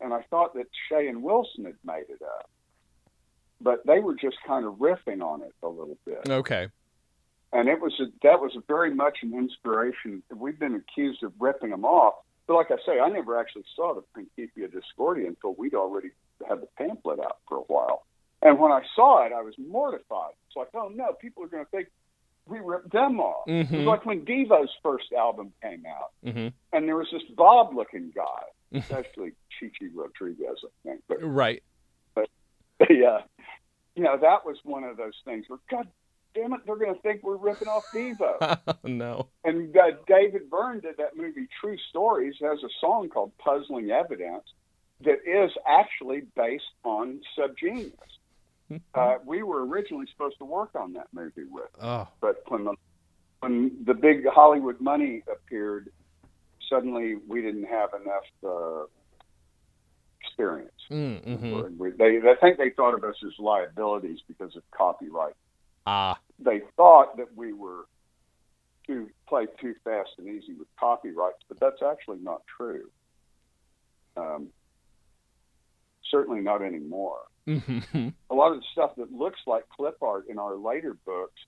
and I thought that Shea and Wilson had made it up. But they were just kind of riffing on it a little bit. Okay. And that was very much an inspiration. We've been accused of ripping them off. But like I say, I never actually saw the Principia Discordia until we'd already had the pamphlet out for a while. And when I saw it, I was mortified. It's like, oh no, people are going to think we ripped them off. It was like when Devo's first album came out, and there was this Bob-looking guy, actually Chichi Rodriguez, I think. But, right. But yeah, that was one of those things where, God damn it, they're going to think we're ripping off Devo. No. And David Byrne did that movie True Stories, has a song called Puzzling Evidence that is actually based on Subgenius. We were originally supposed to work on that movie with, but when the big Hollywood money appeared, suddenly we didn't have enough experience. I think they thought of us as liabilities because of copyright. They thought that we were to play too fast and easy with copyrights, but that's actually not true. Certainly not anymore. A lot of the stuff that looks like clip art in our later books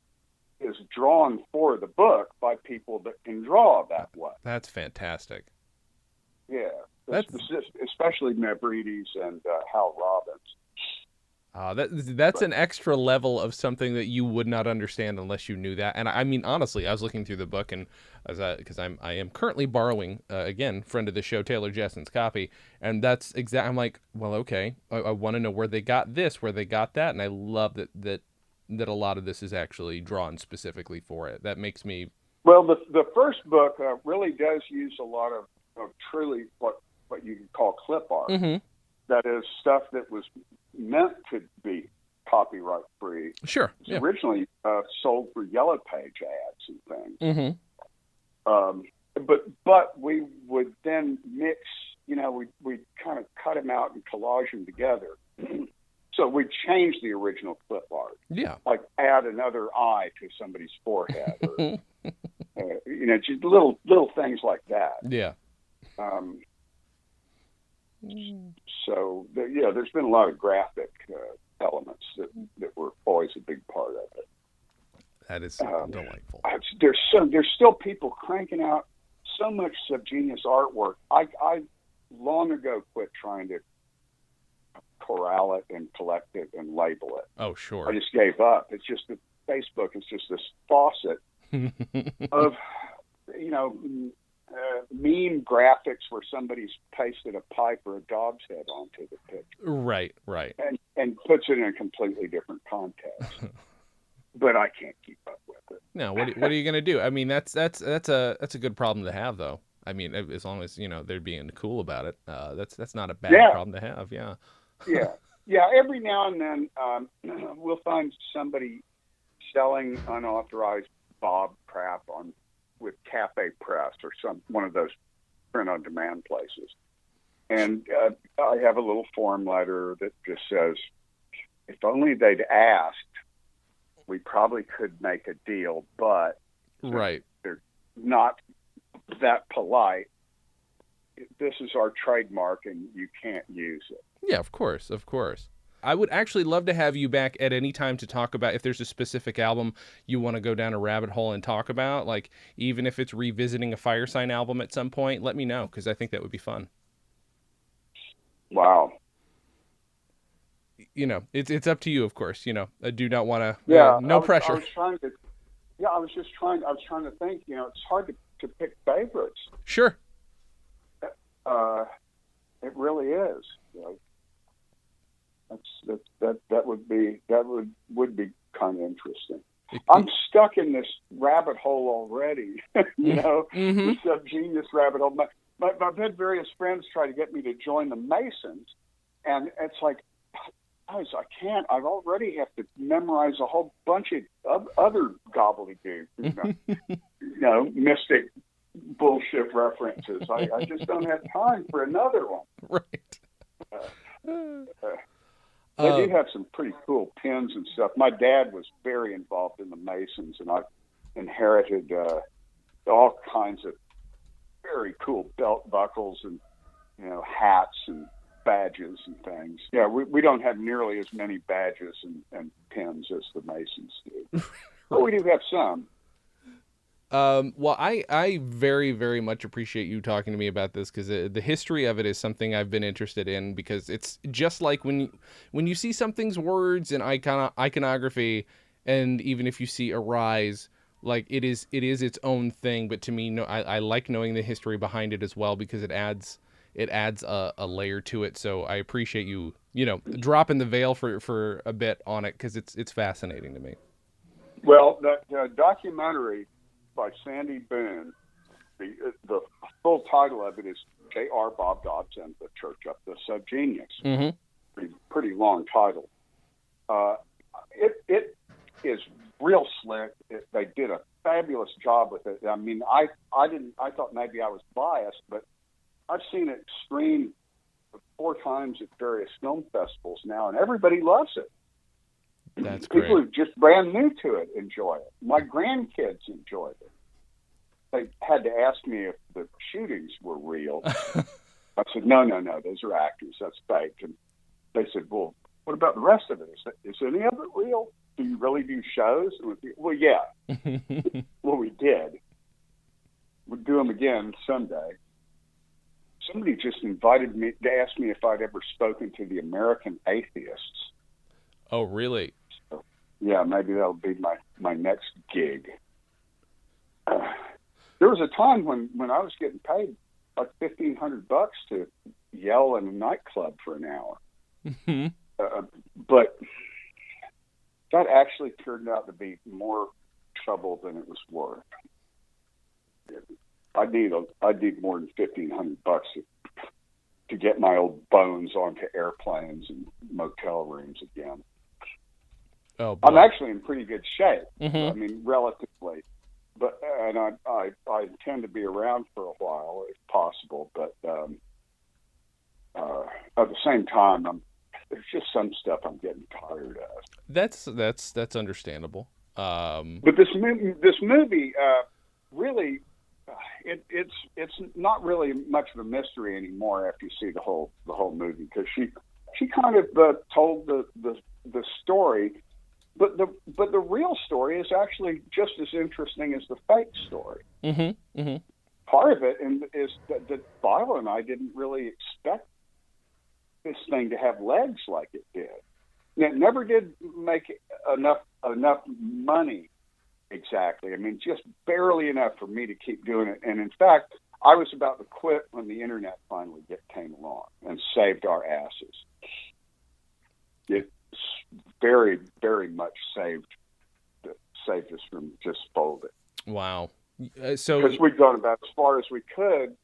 is drawn for the book by people that can draw that way. That's fantastic. Yeah, especially Mavrides and Hal Robbins. That's an extra level of something that you would not understand unless you knew that. And I mean, honestly, I was looking through the book, and because I am currently borrowing again, friend of the show Taylor Jessen's copy, and that's I'm like, well, okay, I want to know where they got this, where they got that, and I love that a lot of this is actually drawn specifically for it. That makes me. Well, the first book really does use a lot of truly what you could call clip art. That is stuff that was meant to be copyright free. Sure. It was originally sold for Yellow Page ads and things. but we would then mix, we'd kind of cut them out and collage them together. So we'd change the original clip art. Yeah. Like add another eye to somebody's forehead or, just little things like that. Yeah. So, there's been a lot of graphic elements that were always a big part of it. That is delightful. There's still people cranking out so much subgenius artwork. I long ago quit trying to corral it and collect it and label it. Oh, sure. I just gave up. It's just that Facebook is just this faucet of, meme graphics where somebody's pasted a pipe or a dog's head onto the picture. Right. And puts it in a completely different context. But I can't keep up with it. No, what are you going to do? I mean, that's a good problem to have, though. I mean, as long as they're being cool about it, that's not a bad problem to have. Yeah. Yeah. Every now and then, we'll find somebody selling unauthorized Bob crap with Cafe Press or one of those print-on-demand places, and I have a little form letter that just says, if only they'd asked, we probably could make a deal, but right, they're not that polite. This is our trademark, and you can't use it. Yeah, of course. I would actually love to have you back at any time to talk about if there's a specific album you want to go down a rabbit hole and talk about, like even if it's revisiting a Fire Sign album at some point, let me know, because I think that would be fun. Wow. It's up to you, of course. I do not want to. No pressure. I was trying to think. It's hard to pick favorites. Sure. It really is. That would be kind of interesting. I'm stuck in this rabbit hole already. The subgenius rabbit hole. I've had various friends try to get me to join the Masons, and it's like, guys, I can't. I already have to memorize a whole bunch of other gobbledygook, mystic bullshit references. I just don't have time for another one. Right. They do have some pretty cool pins and stuff. My dad was very involved in the Masons, and I inherited all kinds of very cool belt buckles and hats and badges and things. Yeah, we don't have nearly as many badges and pins as the Masons do, but we do have some. Well, I very, very much appreciate you talking to me about this, because the history of it is something I've been interested in, because it's just like when you see something's words and iconography, and even if you see a rise, like it is its own thing. But to me, I like knowing the history behind it as well, because it adds a layer to it. So I appreciate you dropping the veil for a bit on it, because it's fascinating to me. Well, the documentary by Sandy Boone, the full title of it is J.R. Bob Dobbs and the Church of the Subgenius. Mm-hmm. Pretty long title. It is real slick. They did a fabulous job with it. I mean, I thought maybe I was biased, but I've seen it screened 4 times at various film festivals now, and everybody loves it. That's great. People who just brand new to it enjoy it. My grandkids enjoyed it. They had to ask me if the shootings were real. I said, no, those are actors. That's fake. And they said, well, what about the rest of it? Is any of it real? Do you really do shows? Well, yeah. Well, we did. We'll do them again someday. Somebody just invited me to ask me if I'd ever spoken to the American Atheists. Oh, really? So, yeah, maybe that'll be my next gig. There was a time when I was getting paid like $1,500 to yell in a nightclub for an hour. Mm-hmm. But that actually turned out to be more trouble than it was worth. I need more than $1,500 to get my old bones onto airplanes and motel rooms again. Oh, boy. I'm actually in pretty good shape. Mm-hmm. I mean, relatively, but and I intend to be around for a while if possible. But at the same time, there's just some stuff I'm getting tired of. That's understandable. But this movie really, it's not really much of a mystery anymore after you see the whole movie, because she kind of told the story, but the real story is actually just as interesting as the fake story. Mm-hmm. Mm-hmm. Part of it is that Viola and I didn't really expect this thing to have legs like it did. It never did make enough money, exactly. I mean, just barely enough for me to keep doing it. And in fact, I was about to quit when the internet finally came along and saved our asses. It very, very much saved us from just folding. Wow. Because we'd gone about as far as we could,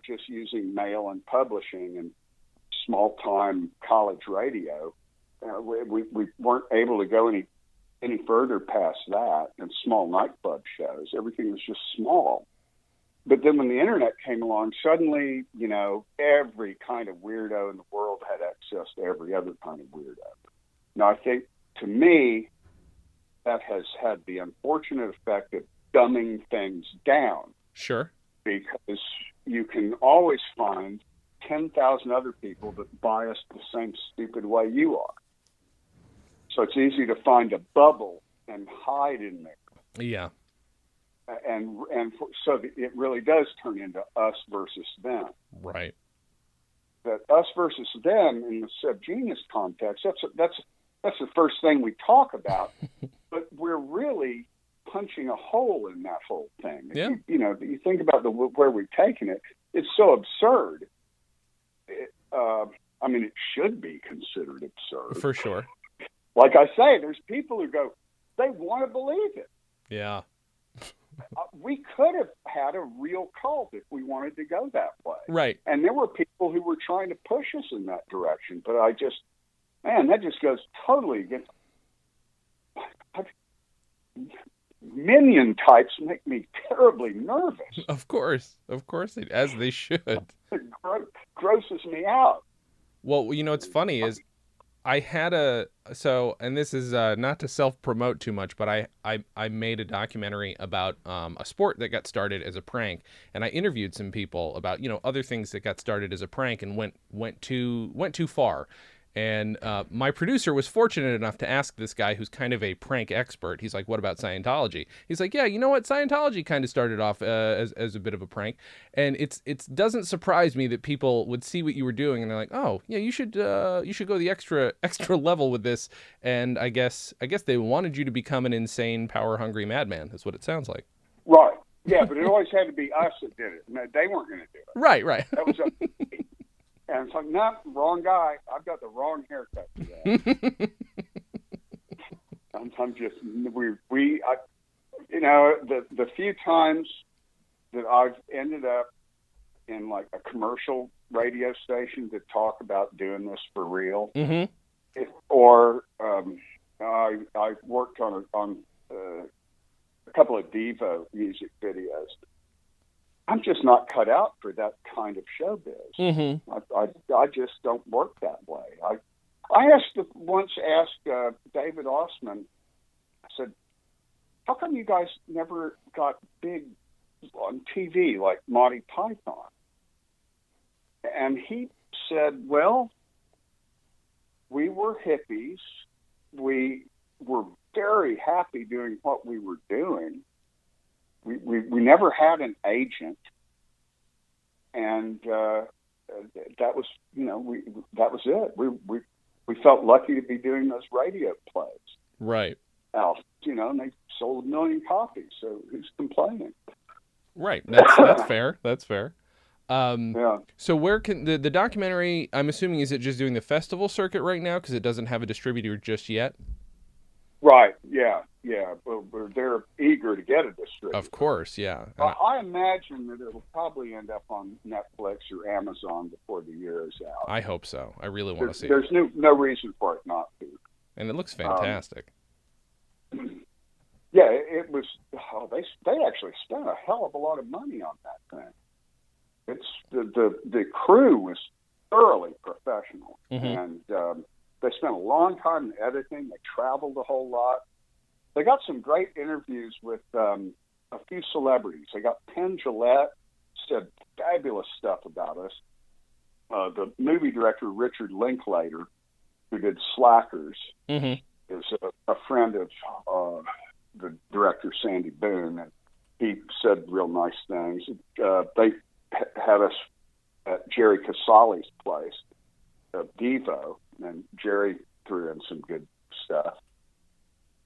just using mail and publishing and small-time college radio. We weren't able to go any further past that, and small nightclub shows. Everything was just small. But then when the internet came along, suddenly, every kind of weirdo in the world had access to every other kind of weirdo. Now, I think, to me, that has had the unfortunate effect of dumbing things down. Sure. Because you can always find 10,000 other people that bias the same stupid way you are. So it's easy to find a bubble and hide in there. Yeah. So it really does turn into us versus them. Right. That us versus them in the subgenius context, that's the first thing we talk about, but we're really punching a hole in that whole thing. Yeah. You think about where we've taken it, it's so absurd. It should be considered absurd. For sure. Like I say, there's people who go, they want to believe it. Yeah. We could have had a real cult if we wanted to go that way. Right. And there were people who were trying to push us in that direction. But that just goes totally against. Minion types make me terribly nervous. Of course, as they should. It grosses me out. Well, what's funny is I had and this is not to self-promote too much, but I made a documentary about a sport that got started as a prank, and I interviewed some people about other things that got started as a prank and went too far. And my producer was fortunate enough to ask this guy who's kind of a prank expert. He's like, what about Scientology? He's like, yeah, you know what? Scientology kind of started off as a bit of a prank. And it doesn't surprise me that people would see what you were doing and they're like, oh, yeah, you should go the extra level with this. And I guess they wanted you to become an insane, power-hungry madman. That's what it sounds like. Right. Yeah, but it always had to be us that did it. No, they weren't going to do it. Right. That was and it's like, no, wrong guy. I've got the wrong haircut for that. I'm just, the few times that I've ended up in like a commercial radio station to talk about doing this for real, mm-hmm. I worked on a couple of Devo music videos. I'm just not cut out for that kind of showbiz. Mm-hmm. I just don't work that way. I once asked David Ossman, I said, how come you guys never got big on TV like Monty Python? And he said, well, we were hippies. We were very happy doing what we were doing. We never had an agent, and that was that was it. We felt lucky to be doing those radio plays. Right. And they sold 1 million copies. So who's complaining? Right. That's fair. That's fair. Yeah. So where can the documentary? I'm assuming, is it just doing the festival circuit right now because it doesn't have a distributor just yet? Right. Yeah. But they're eager to get a distributor. Of course. Yeah. I imagine that it'll probably end up on Netflix or Amazon before the year is out. I hope so. I really want to see it. There's no reason for it not to. And it looks fantastic. Yeah, it was. Oh, they actually spent a hell of a lot of money on that thing. It's the crew was thoroughly professional, and they spent a long time in editing. They traveled a whole lot. They got some great interviews with a few celebrities. They got Penn Jillette, said fabulous stuff about us. The movie director Richard Linklater, who did Slackers, is a friend of the director Sandy Boone, and he said real nice things. They had us at Jerry Casale's place, Devo, and Jerry threw in some good stuff.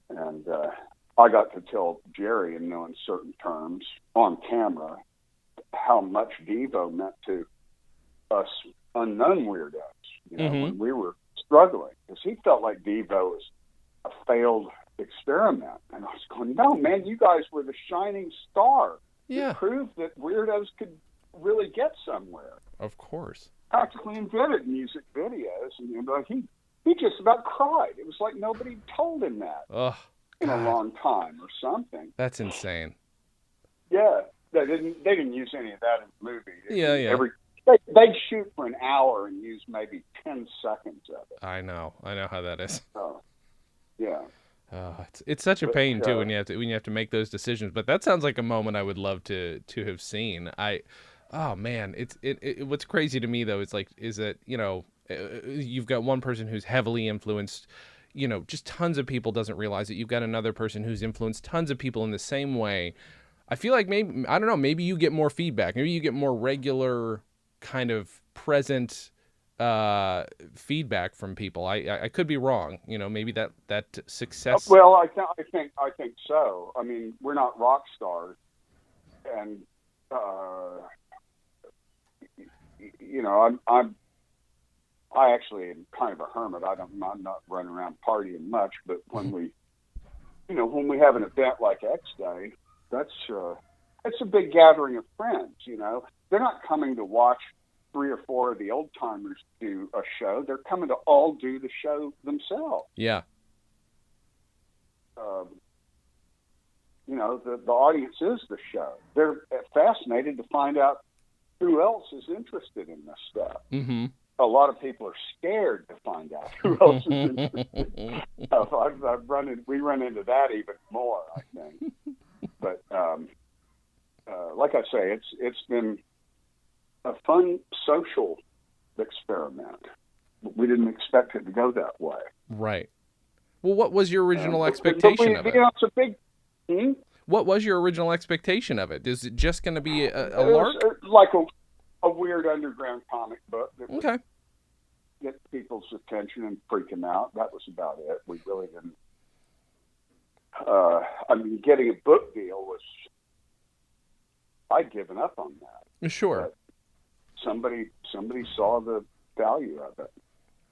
And I got to tell Jerry in no uncertain terms on camera how much Devo meant to us unknown weirdos, when we were struggling, because he felt like Devo was a failed experiment. And I was going, no, man, you guys were the shining star. Yeah. You proved that weirdos could really get somewhere. Of course. Practically invented music videos. And he just about cried. It was like nobody told him that in a long time or something. That's insane. Yeah. They didn't use any of that in the movie. Yeah. They'd shoot for an hour and use maybe 10 seconds of it. I know how that is. Oh, yeah. It's such a pain too when you have to make those decisions. But that sounds like a moment I would love to have seen. Oh man, it what's crazy to me though is that you've got one person who's heavily influenced, just tons of people doesn't realize it. You've got another person who's influenced tons of people in the same way. I feel like maybe you get more feedback. Maybe you get more regular kind of present feedback from people. I could be wrong. Maybe that success. Well, I think so. I mean, we're not rock stars, and I actually am kind of a hermit. I'm not running around partying much, but when we have an event like X Day, it's a big gathering of friends. They're not coming to watch 3 or 4 of the old timers do a show. They're coming to all do the show themselves. Yeah. The audience is the show. They're fascinated to find out who else is interested in this stuff. Mm-hmm. A lot of people are scared to find out who else is interested. We run into that even more, I think. But like I say, it's been a fun social experiment. We didn't expect it to go that way. Right. Well, what was your original expectation of it? It's a big. What was your original expectation of it? Is it just going to be a lark? Like a weird underground comic book that would get people's attention and freak them out. That was about it. We really didn't. Getting a book deal was. I'd given up on that. Sure. But somebody saw the value of it.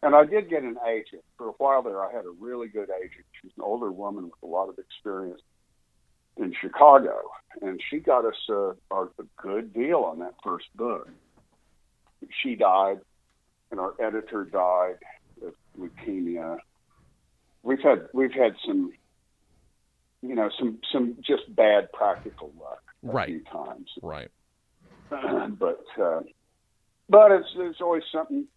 And I did get an agent. For a while there, I had a really good agent. She was an older woman with a lot of experience in Chicago. And she got us a good deal on that first book. She died, and our editor died of leukemia. We've had some just bad practical luck a few times. Right. But there's always something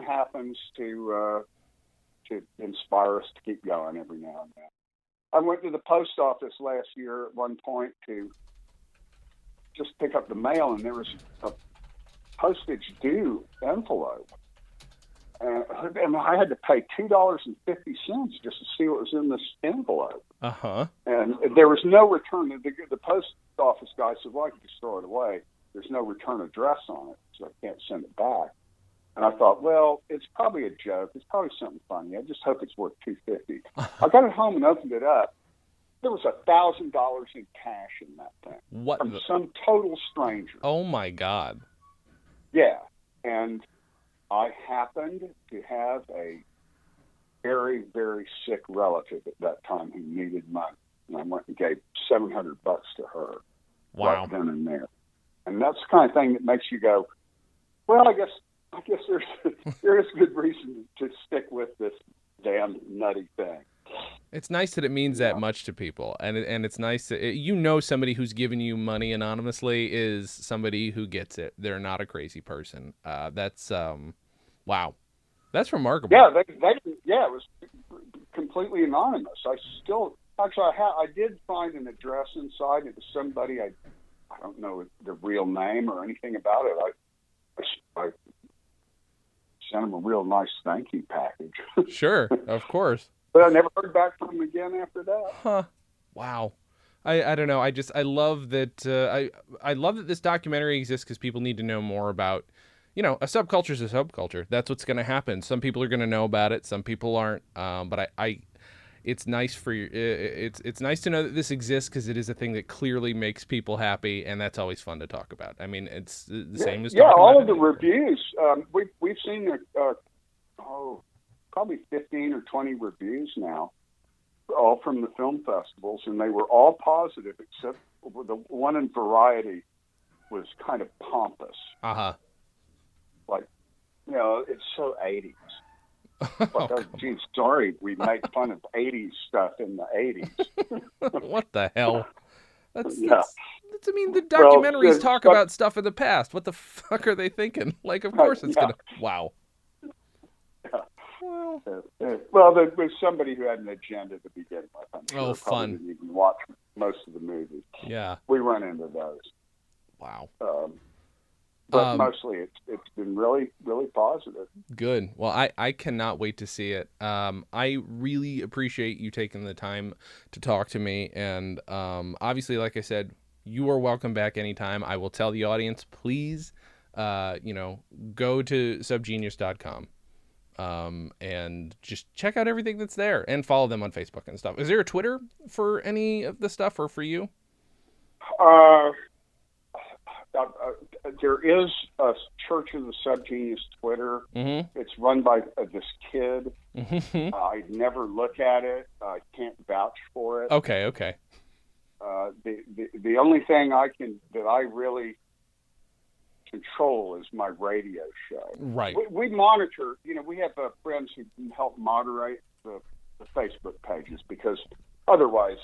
happens to inspire us to keep going every now and then. I went to the post office last year at one point to just pick up the mail, and there was a postage due envelope. And I had to pay $2.50 just to see what was in this envelope. Uh-huh. And there was no return. The post office guy said, well, I can just throw it away. There's no return address on it, so I can't send it back. And I thought, well, it's probably a joke. It's probably something funny. I just hope it's worth $2.50. I got it home and opened it up. There was $1,000 in cash in that thing. What? From some total stranger. Oh, my God. Yeah. And I happened to have a very, very sick relative at that time who needed money. And I went and gave $700 to her. Wow. Right then and there. And that's the kind of thing that makes you go, well, I guess there is good reason to stick with this damn nutty thing. It's nice that it means that much to people, and it's nice that somebody who's giving you money anonymously is somebody who gets it. They're not a crazy person. That's wow, that's remarkable. Yeah, it was completely anonymous. I did find an address inside. It was somebody I don't know the real name or anything about it. I sent him a real nice thank you package. Sure, of course. But I never heard back from him again after that. Huh. Wow. I don't know. I love that. I love that this documentary exists because people need to know more about, a subculture is a subculture. That's what's going to happen. Some people are going to know about it. Some people aren't. But it's nice for you. It's nice to know that this exists because it is a thing that clearly makes people happy, and that's always fun to talk about. I mean, it's the same as talking all about of the reviews. We've seen probably 15 or 20 reviews now, all from the film festivals, and they were all positive, except the one in Variety was kind of pompous. Uh-huh. Like, it's so 80s. Geez, sorry, we make fun of 80s stuff in the 80s. What the hell? That's I mean, the documentaries talk about stuff in the past. What the fuck are they thinking? Like, of course it's gonna... Wow. Well, there was somebody who had an agenda to begin with. I'm sure fun. Didn't even watch most of the movies. Yeah. We run into those. Wow. But mostly it's been really, really positive. Good. Well, I cannot wait to see it. I really appreciate you taking the time to talk to me. And obviously, like I said, you are welcome back anytime. I will tell the audience, please, go to subgenius.com. And just check out everything that's there and follow them on Facebook and stuff. Is there a Twitter for any of the stuff or for you? There is a Church of the Subgenius Twitter. Mm-hmm. It's run by this kid. Mm-hmm. I never look at it. I can't vouch for it. Okay. The only thing that I really control is my radio show. Right. We monitor, we have friends who can help moderate the Facebook pages, because otherwise,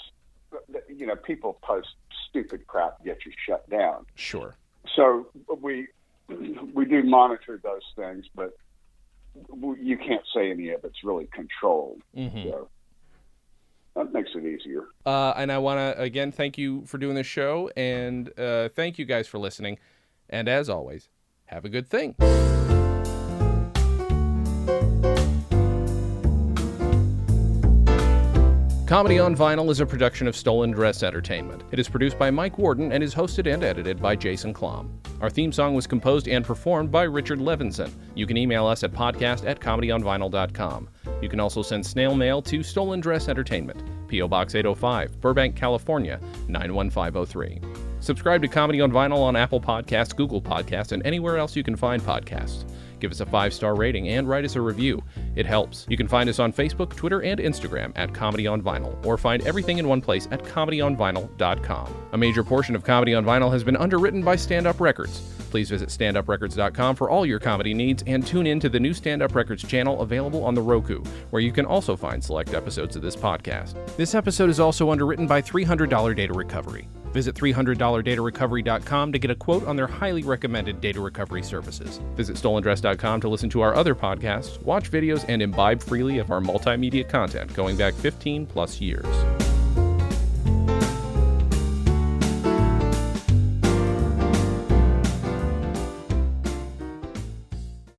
people post stupid crap to get you shut down. Sure. So we do monitor those things, but you can't say any of it's really controlled. Mm-hmm. So that makes it easier. And I want to, again, thank you for doing this show, and thank you guys for listening. And as always, have a good thing. Comedy on Vinyl is a production of StolenDress Entertainment. It is produced by Mike Warden and is hosted and edited by Jason Klom. Our theme song was composed and performed by Richard Levinson. You can email us at podcast@comedyonvinyl.com. You can also send snail mail to StolenDress Entertainment, P.O. Box 805, Burbank, California, 91503. Subscribe to Comedy on Vinyl on Apple Podcasts, Google Podcasts, and anywhere else you can find podcasts. Give us a 5-star rating and write us a review. It helps. You can find us on Facebook, Twitter, and Instagram at Comedy on Vinyl, or find everything in one place at comedyonvinyl.com. A major portion of Comedy on Vinyl has been underwritten by Stand Up Records. Please visit standuprecords.com for all your comedy needs, and tune in to the new Stand Up Records channel available on the Roku, where you can also find select episodes of this podcast. This episode is also underwritten by $300 Data Recovery. Visit $300datarecovery.com to get a quote on their highly recommended data recovery services. Visit StolenDress.com to listen to our other podcasts, watch videos, and imbibe freely of our multimedia content going back 15 plus years.